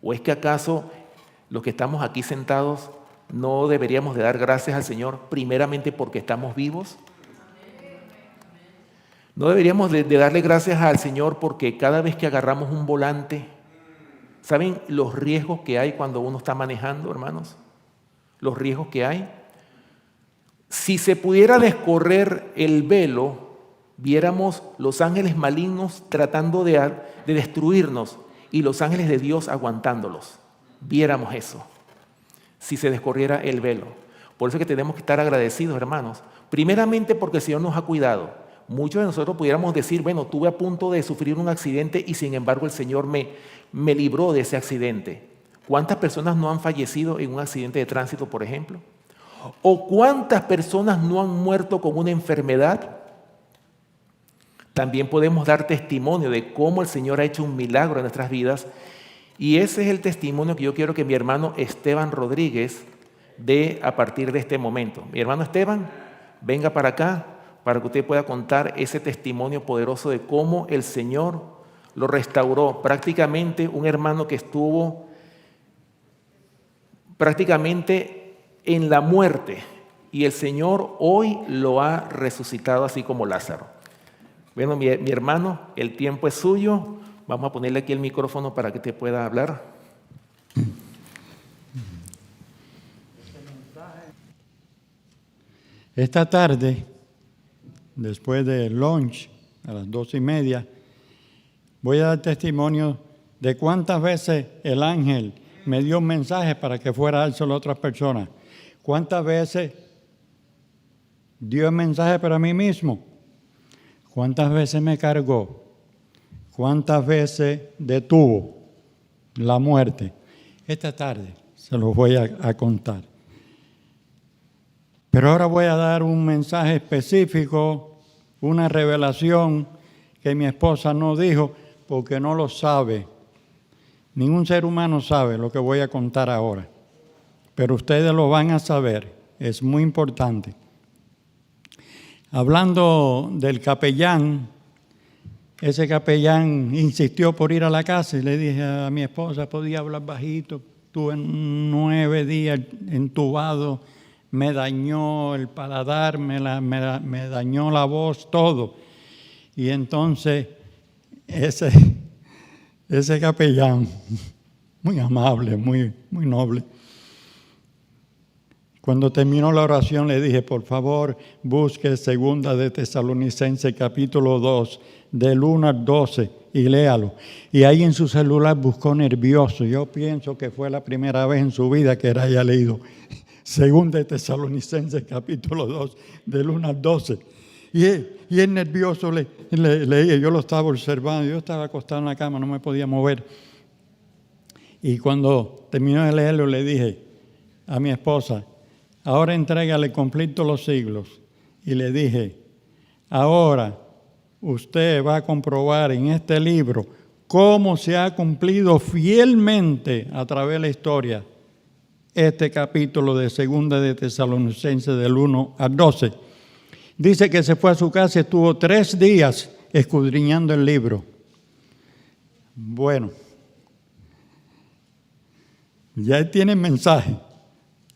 ¿O es que acaso los que estamos aquí sentados no deberíamos de dar gracias al Señor primeramente porque estamos vivos? ¿No deberíamos de darle gracias al Señor porque cada vez que agarramos un volante, ¿Saben los riesgos que hay cuando uno está manejando, hermanos? Los riesgos que hay. Si se pudiera descorrer el velo, viéramos los ángeles malignos tratando de destruirnos y los ángeles de Dios aguantándolos. Viéramos eso, si se descorriera el velo. Por eso es que tenemos que estar agradecidos, hermanos. Primeramente porque el Señor nos ha cuidado. Muchos de nosotros pudiéramos decir, bueno, estuve a punto de sufrir un accidente y sin embargo el Señor me libró de ese accidente. ¿Cuántas personas no han fallecido en un accidente de tránsito, por ejemplo? ¿O cuántas personas no han muerto con una enfermedad? También podemos dar testimonio de cómo el Señor ha hecho un milagro en nuestras vidas. Y ese es el testimonio que yo quiero que mi hermano Esteban Rodríguez dé a partir de este momento. Mi hermano Esteban, venga para acá para que usted pueda contar ese testimonio poderoso de cómo el Señor lo restauró. Prácticamente un hermano que estuvo prácticamente en la muerte y el Señor hoy lo ha resucitado así como Lázaro. Bueno, mi hermano, el tiempo es suyo. Vamos a ponerle aquí el micrófono para que te pueda hablar. Esta tarde, después del lunch, a las 2:30, voy a dar testimonio de cuántas veces el ángel me dio un mensaje para que fuera a dárselo a otras personas. Cuántas veces dio el mensaje para mí mismo. Cuántas veces me cargó. Cuántas veces detuvo la muerte. Esta tarde se los voy a contar. Pero ahora voy a dar un mensaje específico, una revelación que mi esposa no dijo porque no lo sabe. Ningún ser humano sabe lo que voy a contar ahora, pero ustedes lo van a saber, es muy importante. Hablando del capellán, ese capellán insistió por ir a la casa y le dije a mi esposa, podía hablar bajito, estuve 9 días entubado, me dañó el paladar, me dañó la voz, todo. Y entonces ese capellán, muy amable, muy noble, cuando terminó la oración le dije, por favor, busque 2 de Tesalonicenses capítulo 2, del 1 al 12, y léalo. Y ahí en su celular buscó nervioso. Yo pienso que fue la primera vez en su vida que haya leído 2 de Tesalonicenses capítulo 2, del 1 al 12. Y él nervioso leía, yo lo estaba observando, yo estaba acostado en la cama, no me podía mover. Y cuando terminó de leerlo le dije a mi esposa, ahora entrégale el conflicto de los siglos. Y le dije, ahora usted va a comprobar en este libro cómo se ha cumplido fielmente a través de la historia este capítulo de 2 de Tesalonicenses del 1 al 12. Dice que se fue a su casa y estuvo 3 días escudriñando el libro. Bueno, ya él tiene el mensaje.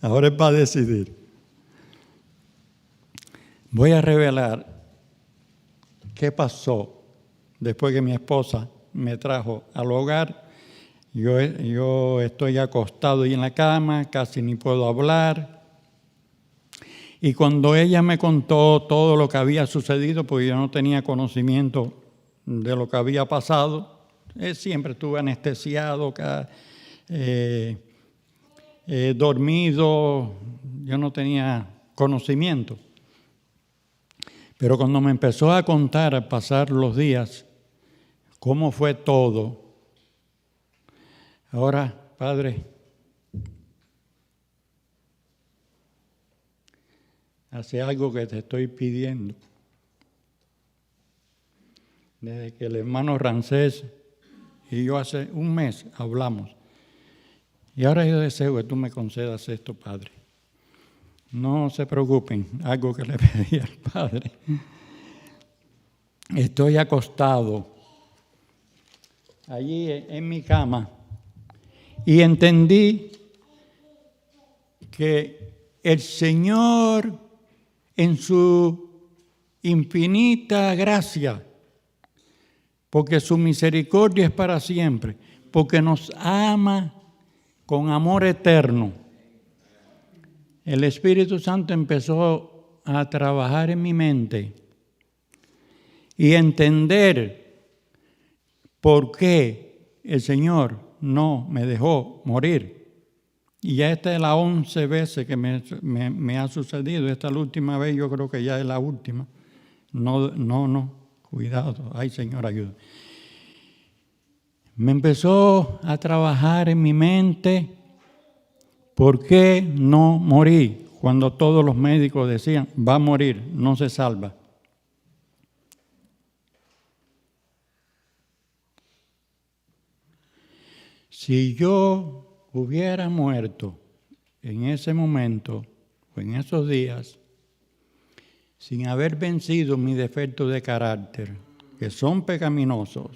Ahora él va a decidir. Voy a revelar qué pasó después que mi esposa me trajo al hogar. Yo estoy acostado ahí en la cama, casi ni puedo hablar. Y cuando ella me contó todo lo que había sucedido, porque yo no tenía conocimiento de lo que había pasado, siempre estuve anestesiado, dormido, yo no tenía conocimiento. Pero cuando me empezó a contar, al pasar los días, cómo fue todo, ahora, Padre, hace algo que te estoy pidiendo. Desde que el hermano Rancés y yo hace un mes hablamos. Y ahora yo deseo que tú me concedas esto, Padre. No se preocupen, algo que le pedí al Padre. Estoy acostado allí en mi cama y entendí que el Señor, en su infinita gracia, porque su misericordia es para siempre, porque nos ama con amor eterno. El Espíritu Santo empezó a trabajar en mi mente y entender por qué el Señor no me dejó morir. Y ya esta es la 11 veces que me ha sucedido. Esta es la última vez, yo creo que ya es la última. No, cuidado. Ay, Señor, ayuda. Me empezó a trabajar en mi mente, ¿por qué no morí? Cuando todos los médicos decían, va a morir, no se salva. Si yo hubiera muerto en ese momento o en esos días, sin haber vencido mis defectos de carácter, que son pecaminosos,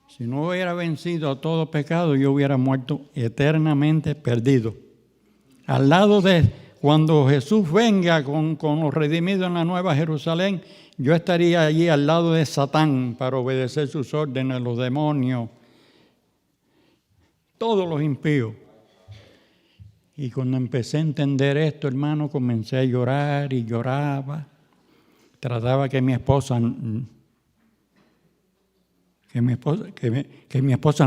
si no hubiera vencido a todo pecado, yo hubiera muerto eternamente perdido. Al lado de cuando Jesús venga con los redimidos en la Nueva Jerusalén, yo estaría allí al lado de Satán para obedecer sus órdenes, los demonios, todos los impíos. Y cuando empecé a entender esto, hermano, comencé a llorar y lloraba. Trataba que mi esposa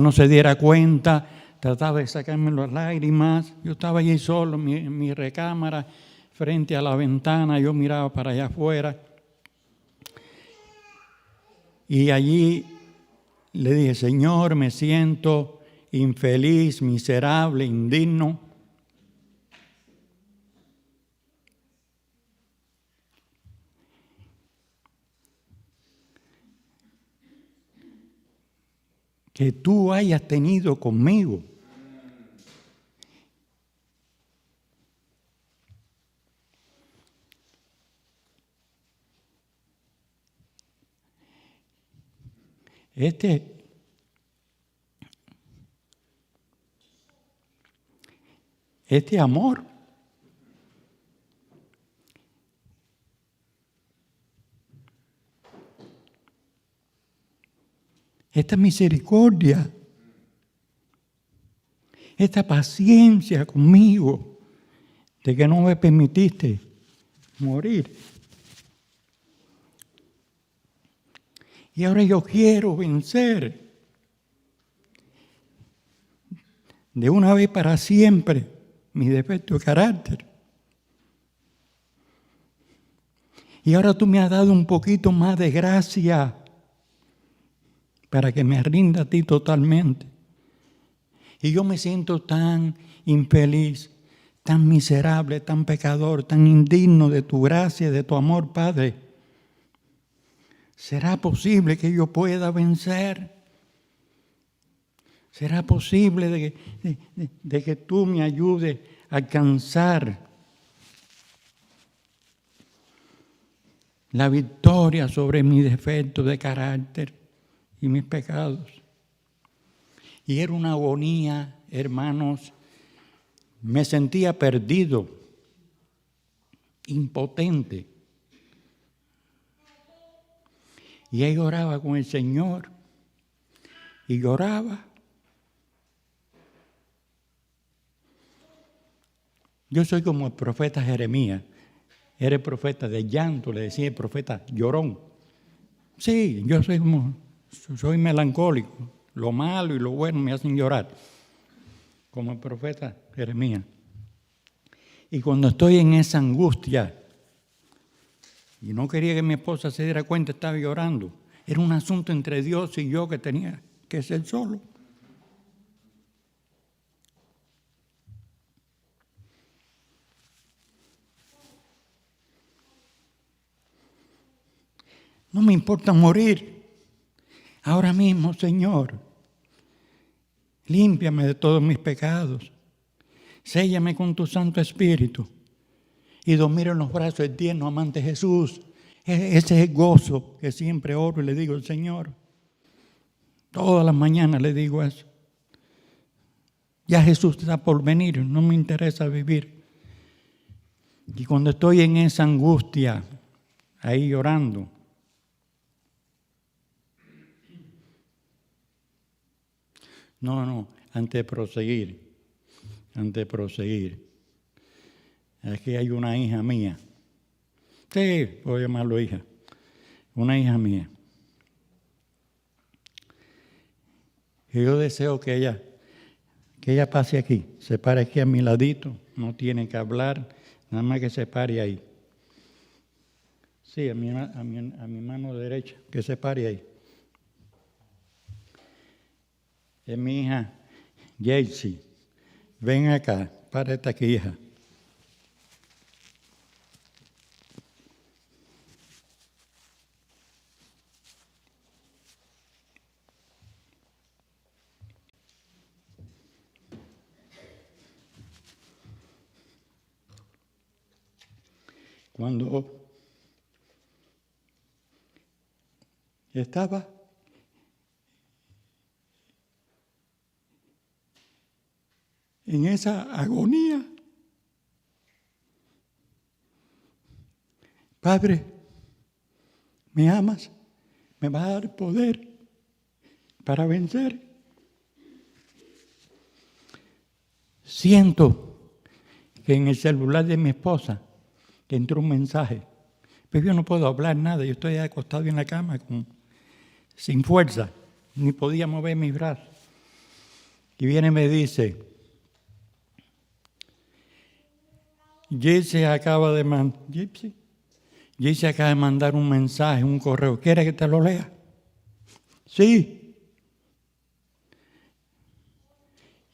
no se diera cuenta. Trataba de sacarme las lágrimas. Yo estaba allí solo en mi recámara, frente a la ventana. Yo miraba para allá afuera. Y allí le dije, Señor, me siento infeliz, miserable, indigno. Que tú hayas tenido conmigo. Este amor esta misericordia, esta paciencia conmigo, de que no me permitiste morir. Y ahora yo quiero vencer de una vez para siempre mi defecto de carácter. Y ahora tú me has dado un poquito más de gracia para que me rinda a ti totalmente. Y yo me siento tan infeliz, tan miserable, tan pecador, tan indigno de tu gracia, de tu amor, Padre. ¿Será posible que yo pueda vencer? ¿Será posible de que tú me ayudes a alcanzar la victoria sobre mi defecto de carácter y mis pecados? Y era una agonía, hermanos. Me sentía perdido, impotente. Y ahí oraba con el Señor. Y lloraba. Yo soy como el profeta Jeremías. Era el profeta de llanto, le decía el profeta llorón. Sí, yo soy melancólico. Lo malo y lo bueno me hacen llorar, como el profeta Jeremías. Y cuando estoy en esa angustia, y no quería que mi esposa se diera cuenta, estaba llorando. Era un asunto entre Dios y yo que tenía que ser solo. No me importa morir. Ahora mismo, Señor, límpiame de todos mis pecados. Séllame con tu Santo Espíritu. Y dormir en los brazos del tierno amante Jesús. Ese es el gozo que siempre oro y le digo al Señor. Todas las mañanas le digo eso. Ya Jesús está por venir, no me interesa vivir. Y cuando estoy en esa angustia, ahí llorando, No, antes de proseguir. Aquí hay una hija mía. Sí, puedo llamarlo hija. Una hija mía. Y yo deseo que ella pase aquí, se pare aquí a mi ladito, no tiene que hablar, nada más que se pare ahí. Sí, a mi mano derecha, que se pare ahí. Es mi hija, Jaycee. Ven acá, párate aquí, hija. Cuando estaba en esa agonía, Padre, ¿me amas? ¿Me vas a dar poder para vencer? Siento que en el celular de mi esposa que entró un mensaje, pero yo no puedo hablar nada, yo estoy acostado en la cama sin fuerza, ni podía mover mis brazos. Y viene y me dice, Jaycee acaba de mandar un mensaje, un correo, ¿quieres que te lo lea? Sí.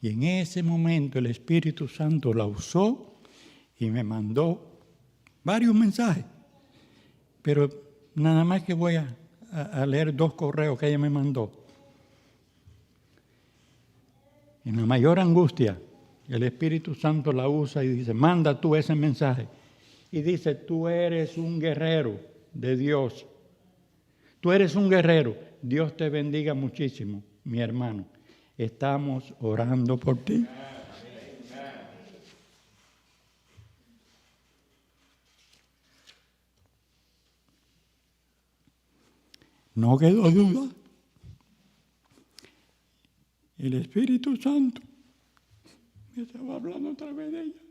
Y en ese momento el Espíritu Santo la usó y me mandó varios mensajes, pero nada más que voy a leer 2 correos que ella me mandó. En la mayor angustia, el Espíritu Santo la usa y dice, manda tú ese mensaje. Y dice, tú eres un guerrero de Dios. Tú eres un guerrero. Dios te bendiga muchísimo, mi hermano. Estamos orando por ti. No quedó duda. El Espíritu Santo me estaba hablando a través de ella.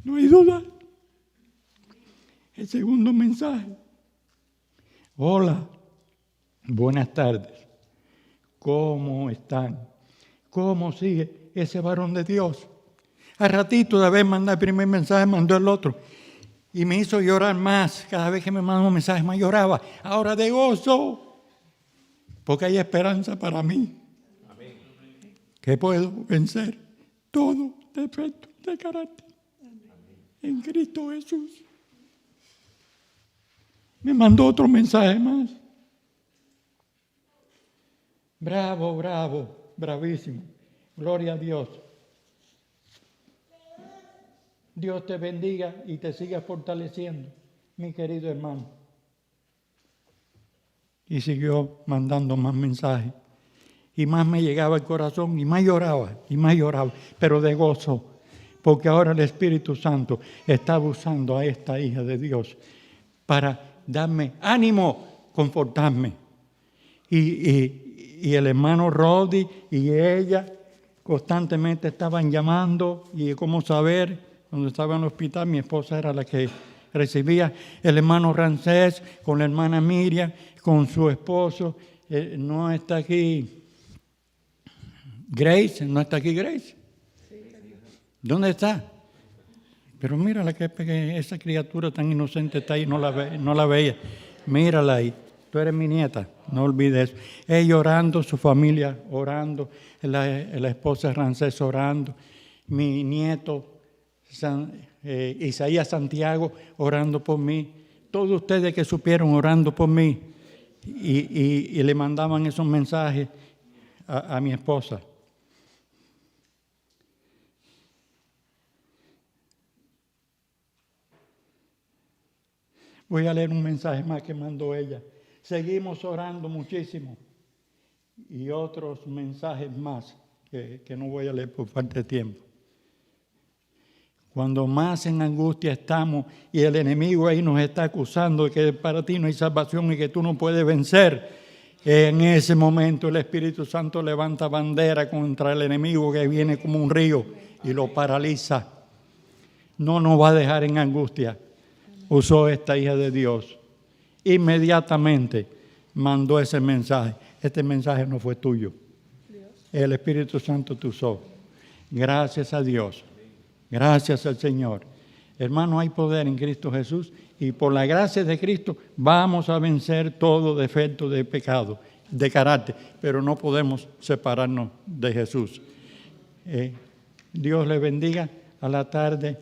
No hay duda. El segundo mensaje. Hola, buenas tardes. ¿Cómo están? ¿Cómo sigue ese varón de Dios? Al ratito de haber mandado el primer mensaje, mandó el otro. Y me hizo llorar más. Cada vez que me mandó un mensaje, más lloraba. Ahora de gozo. Porque hay esperanza para mí. Amén. Que puedo vencer todo defecto de carácter. Amén. En Cristo Jesús. Me mandó otro mensaje más. Bravo, bravo, bravísimo. Gloria a Dios. Dios te bendiga y te siga fortaleciendo, mi querido hermano. Y siguió mandando más mensajes. Y más me llegaba al corazón y más lloraba, pero de gozo. Porque ahora el Espíritu Santo está usando a esta hija de Dios para darme ánimo, confortarme. Y el hermano Rodi y ella constantemente estaban llamando y cómo saber. Cuando estaba en el hospital, mi esposa era la que recibía. El hermano Rancés con la hermana Miriam, con su esposo. No está aquí Grace. ¿No está aquí Grace? ¿Dónde está? Pero mírala, que esa criatura tan inocente está ahí, no la veía. Mírala ahí. Tú eres mi nieta, no olvides eso. Ella orando, su familia orando, la esposa Rancés orando, mi nieto Isaías Santiago orando por mí, todos ustedes que supieron orando por mí y le mandaban esos mensajes a mi esposa. Voy a leer un mensaje más que mandó ella. Seguimos orando muchísimo y otros mensajes más que no voy a leer por falta de tiempo. Cuando más en angustia estamos y el enemigo ahí nos está acusando de que para ti no hay salvación y que tú no puedes vencer, En ese momento el Espíritu Santo levanta bandera contra el enemigo que viene como un río y lo paraliza. No nos va a dejar en angustia. Usó esta hija de Dios. Inmediatamente mandó ese mensaje. Este mensaje no fue tuyo. El Espíritu Santo te usó. Gracias a Dios. Gracias al Señor. Hermano, hay poder en Cristo Jesús y por la gracia de Cristo vamos a vencer todo defecto de pecado, de carácter, pero no podemos separarnos de Jesús. Dios le bendiga. A la tarde,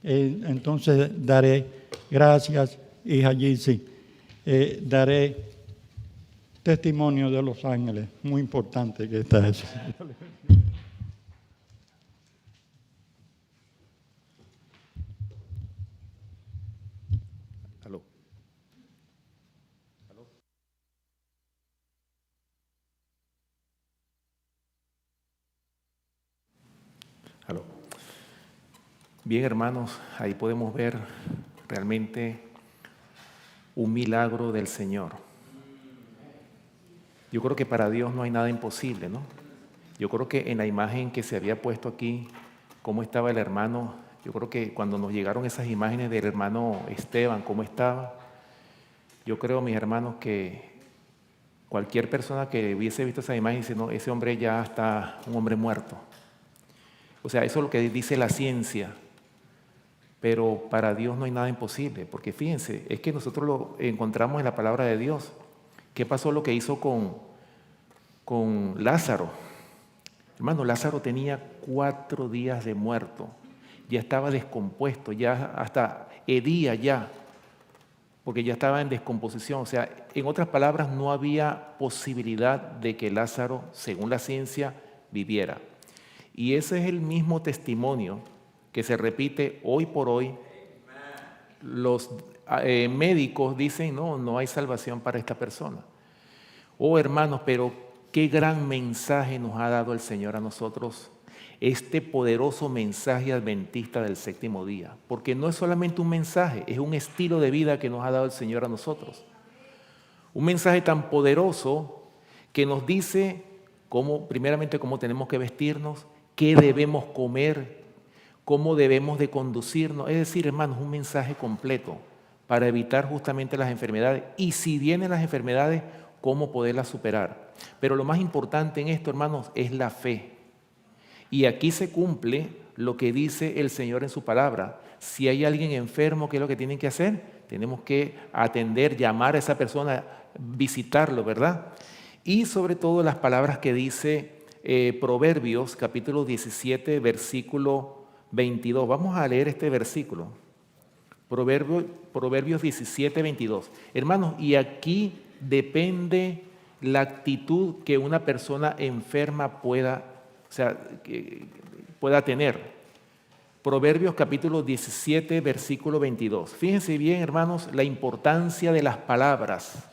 entonces daré gracias, hija Gizzi. Daré testimonio de los ángeles, muy importante que está eso. Aló. Aló. Aló. Bien, hermanos, ahí podemos ver realmente un milagro del Señor. Yo creo que para Dios no hay nada imposible, ¿no? Yo creo que en la imagen que se había puesto aquí, cómo estaba el hermano, yo creo que cuando nos llegaron esas imágenes del hermano Esteban, cómo estaba, yo creo, mis hermanos, que cualquier persona que hubiese visto esa imagen dice, no, ese hombre ya está un hombre muerto. O sea, eso es lo que dice la ciencia. Pero para Dios no hay nada imposible, porque fíjense, es que nosotros lo encontramos en la palabra de Dios. ¿Qué pasó lo que hizo con Lázaro? Hermano, Lázaro tenía 4 días de muerto, ya estaba descompuesto, ya hasta hedía ya, porque ya estaba en descomposición. O sea, en otras palabras, no había posibilidad de que Lázaro, según la ciencia, viviera. Y ese es el mismo testimonio que se repite hoy por hoy. Los médicos dicen, no hay salvación para esta persona. Oh, hermanos, pero qué gran mensaje nos ha dado el Señor a nosotros, este poderoso mensaje adventista del séptimo día. Porque no es solamente un mensaje, es un estilo de vida que nos ha dado el Señor a nosotros. Un mensaje tan poderoso que nos dice primeramente cómo tenemos que vestirnos, qué debemos comer, cómo debemos de conducirnos. Es decir, hermanos, un mensaje completo para evitar justamente las enfermedades. Y si vienen las enfermedades, cómo poderlas superar. Pero lo más importante en esto, hermanos, es la fe. Y aquí se cumple lo que dice el Señor en su palabra. Si hay alguien enfermo, ¿qué es lo que tienen que hacer? Tenemos que atender, llamar a esa persona, visitarlo, ¿verdad? Y sobre todo las palabras que dice Proverbios, capítulo 17, versículo 22. Vamos a leer este versículo. Proverbios 17, 22. Hermanos, y aquí depende la actitud que una persona enferma pueda tener. Proverbios capítulo 17, versículo 22. Fíjense bien, hermanos, la importancia de las palabras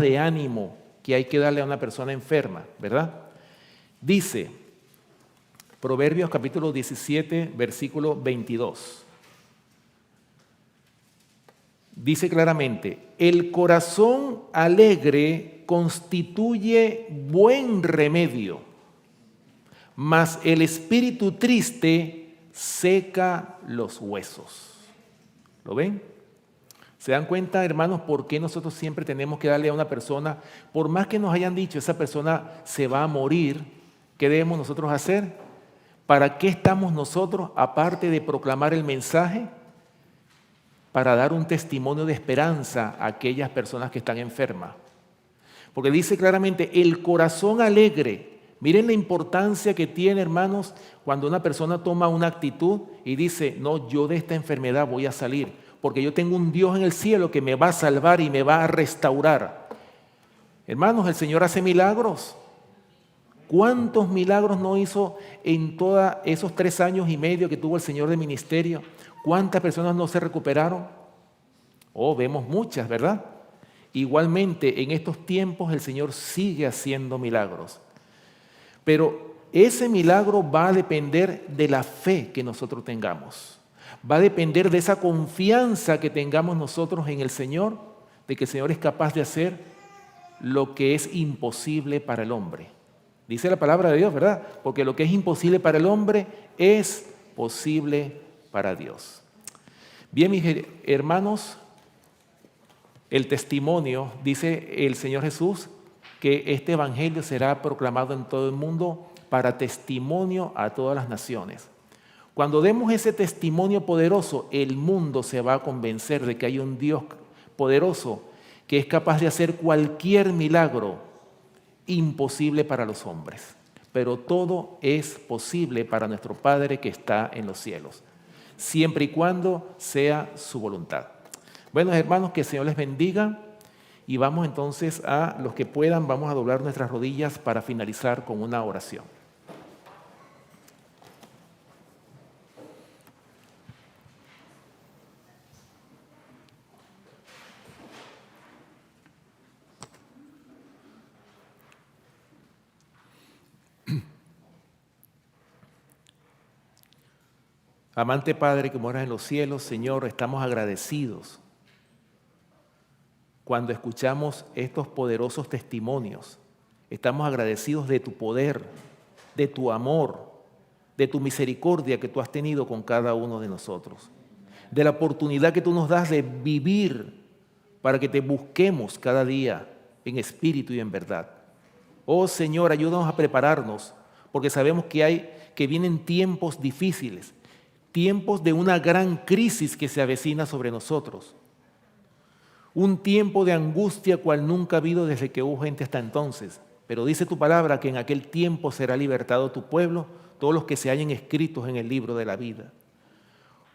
de ánimo que hay que darle a una persona enferma, ¿verdad? Dice, Proverbios capítulo 17, versículo 22. Dice claramente, el corazón alegre constituye buen remedio, mas el espíritu triste seca los huesos. ¿Lo ven? ¿Se dan cuenta, hermanos, por qué nosotros siempre tenemos que darle a una persona, por más que nos hayan dicho, esa persona se va a morir, qué debemos nosotros hacer? ¿Para qué estamos nosotros, aparte de proclamar el mensaje? Para dar un testimonio de esperanza a aquellas personas que están enfermas. Porque dice claramente, el corazón alegre. Miren la importancia que tiene, hermanos, cuando una persona toma una actitud y dice, no, yo de esta enfermedad voy a salir, porque yo tengo un Dios en el cielo que me va a salvar y me va a restaurar. Hermanos, el Señor hace milagros. ¿Cuántos milagros no hizo en todos esos 3 años y medio que tuvo el Señor de ministerio? ¿Cuántas personas no se recuperaron? Oh, vemos muchas, ¿verdad? Igualmente, en estos tiempos el Señor sigue haciendo milagros. Pero ese milagro va a depender de la fe que nosotros tengamos. Va a depender de esa confianza que tengamos nosotros en el Señor, de que el Señor es capaz de hacer lo que es imposible para el hombre. Dice la palabra de Dios, ¿verdad? Porque lo que es imposible para el hombre es posible para Dios. Bien, mis hermanos, el testimonio, dice el Señor Jesús, que este evangelio será proclamado en todo el mundo para testimonio a todas las naciones. Cuando demos ese testimonio poderoso, el mundo se va a convencer de que hay un Dios poderoso que es capaz de hacer cualquier milagro imposible para los hombres. Pero todo es posible para nuestro Padre que está en los cielos, siempre y cuando sea su voluntad. Bueno, hermanos, que el Señor les bendiga y vamos entonces a los que puedan, vamos a doblar nuestras rodillas para finalizar con una oración. Amante Padre que moras en los cielos, Señor, estamos agradecidos cuando escuchamos estos poderosos testimonios. Estamos agradecidos de tu poder, de tu amor, de tu misericordia que tú has tenido con cada uno de nosotros, de la oportunidad que tú nos das de vivir para que te busquemos cada día en espíritu y en verdad. Oh Señor, ayúdanos a prepararnos, porque sabemos que vienen tiempos difíciles, tiempos de una gran crisis que se avecina sobre nosotros. Un tiempo de angustia cual nunca ha habido desde que hubo gente hasta entonces. Pero dice tu palabra que en aquel tiempo será libertado tu pueblo, todos los que se hallen escritos en el libro de la vida.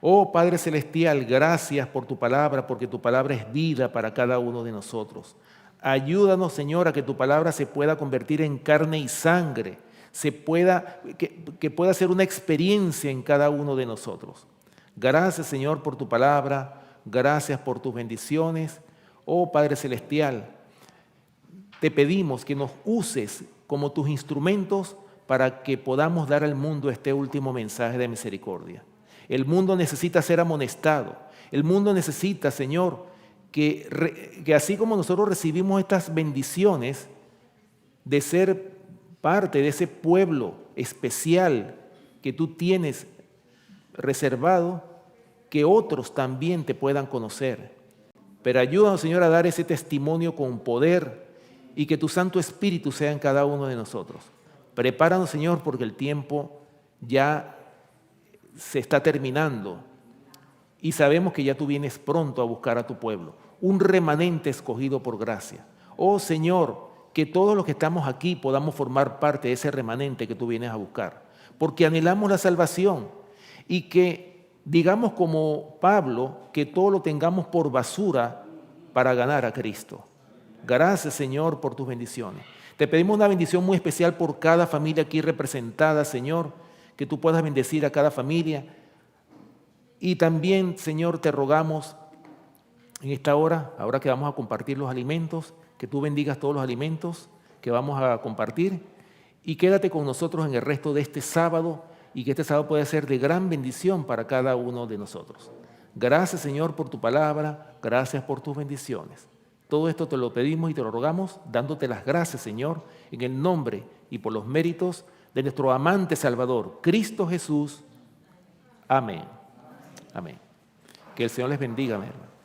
Oh Padre Celestial, gracias por tu palabra, porque tu palabra es vida para cada uno de nosotros. Ayúdanos, Señor, a que tu palabra se pueda convertir en carne y sangre, que pueda ser una experiencia en cada uno de nosotros. Gracias, Señor, por tu palabra, gracias por tus bendiciones. Oh Padre Celestial, te pedimos que nos uses como tus instrumentos para que podamos dar al mundo este último mensaje de misericordia. El mundo necesita ser amonestado. El mundo necesita, Señor, que así como nosotros recibimos estas bendiciones de ser parte de ese pueblo especial que tú tienes reservado, que otros también te puedan conocer. Pero ayúdanos, Señor, a dar ese testimonio con poder y que tu Santo Espíritu sea en cada uno de nosotros. Prepáranos, Señor, porque el tiempo ya se está terminando y sabemos que ya tú vienes pronto a buscar a tu pueblo, un remanente escogido por gracia. Oh Señor, que todos los que estamos aquí podamos formar parte de ese remanente que tú vienes a buscar, porque anhelamos la salvación y que digamos como Pablo, que todo lo tengamos por basura para ganar a Cristo. Gracias, Señor, por tus bendiciones. Te pedimos una bendición muy especial por cada familia aquí representada, Señor, que tú puedas bendecir a cada familia. Y también, Señor, te rogamos en esta hora, ahora que vamos a compartir los alimentos, que tú bendigas todos los alimentos que vamos a compartir y quédate con nosotros en el resto de este sábado y que este sábado pueda ser de gran bendición para cada uno de nosotros. Gracias, Señor, por tu palabra, gracias por tus bendiciones. Todo esto te lo pedimos y te lo rogamos, dándote las gracias, Señor, en el nombre y por los méritos de nuestro amante Salvador, Cristo Jesús. Amén. Amén. Que el Señor les bendiga, mi hermano.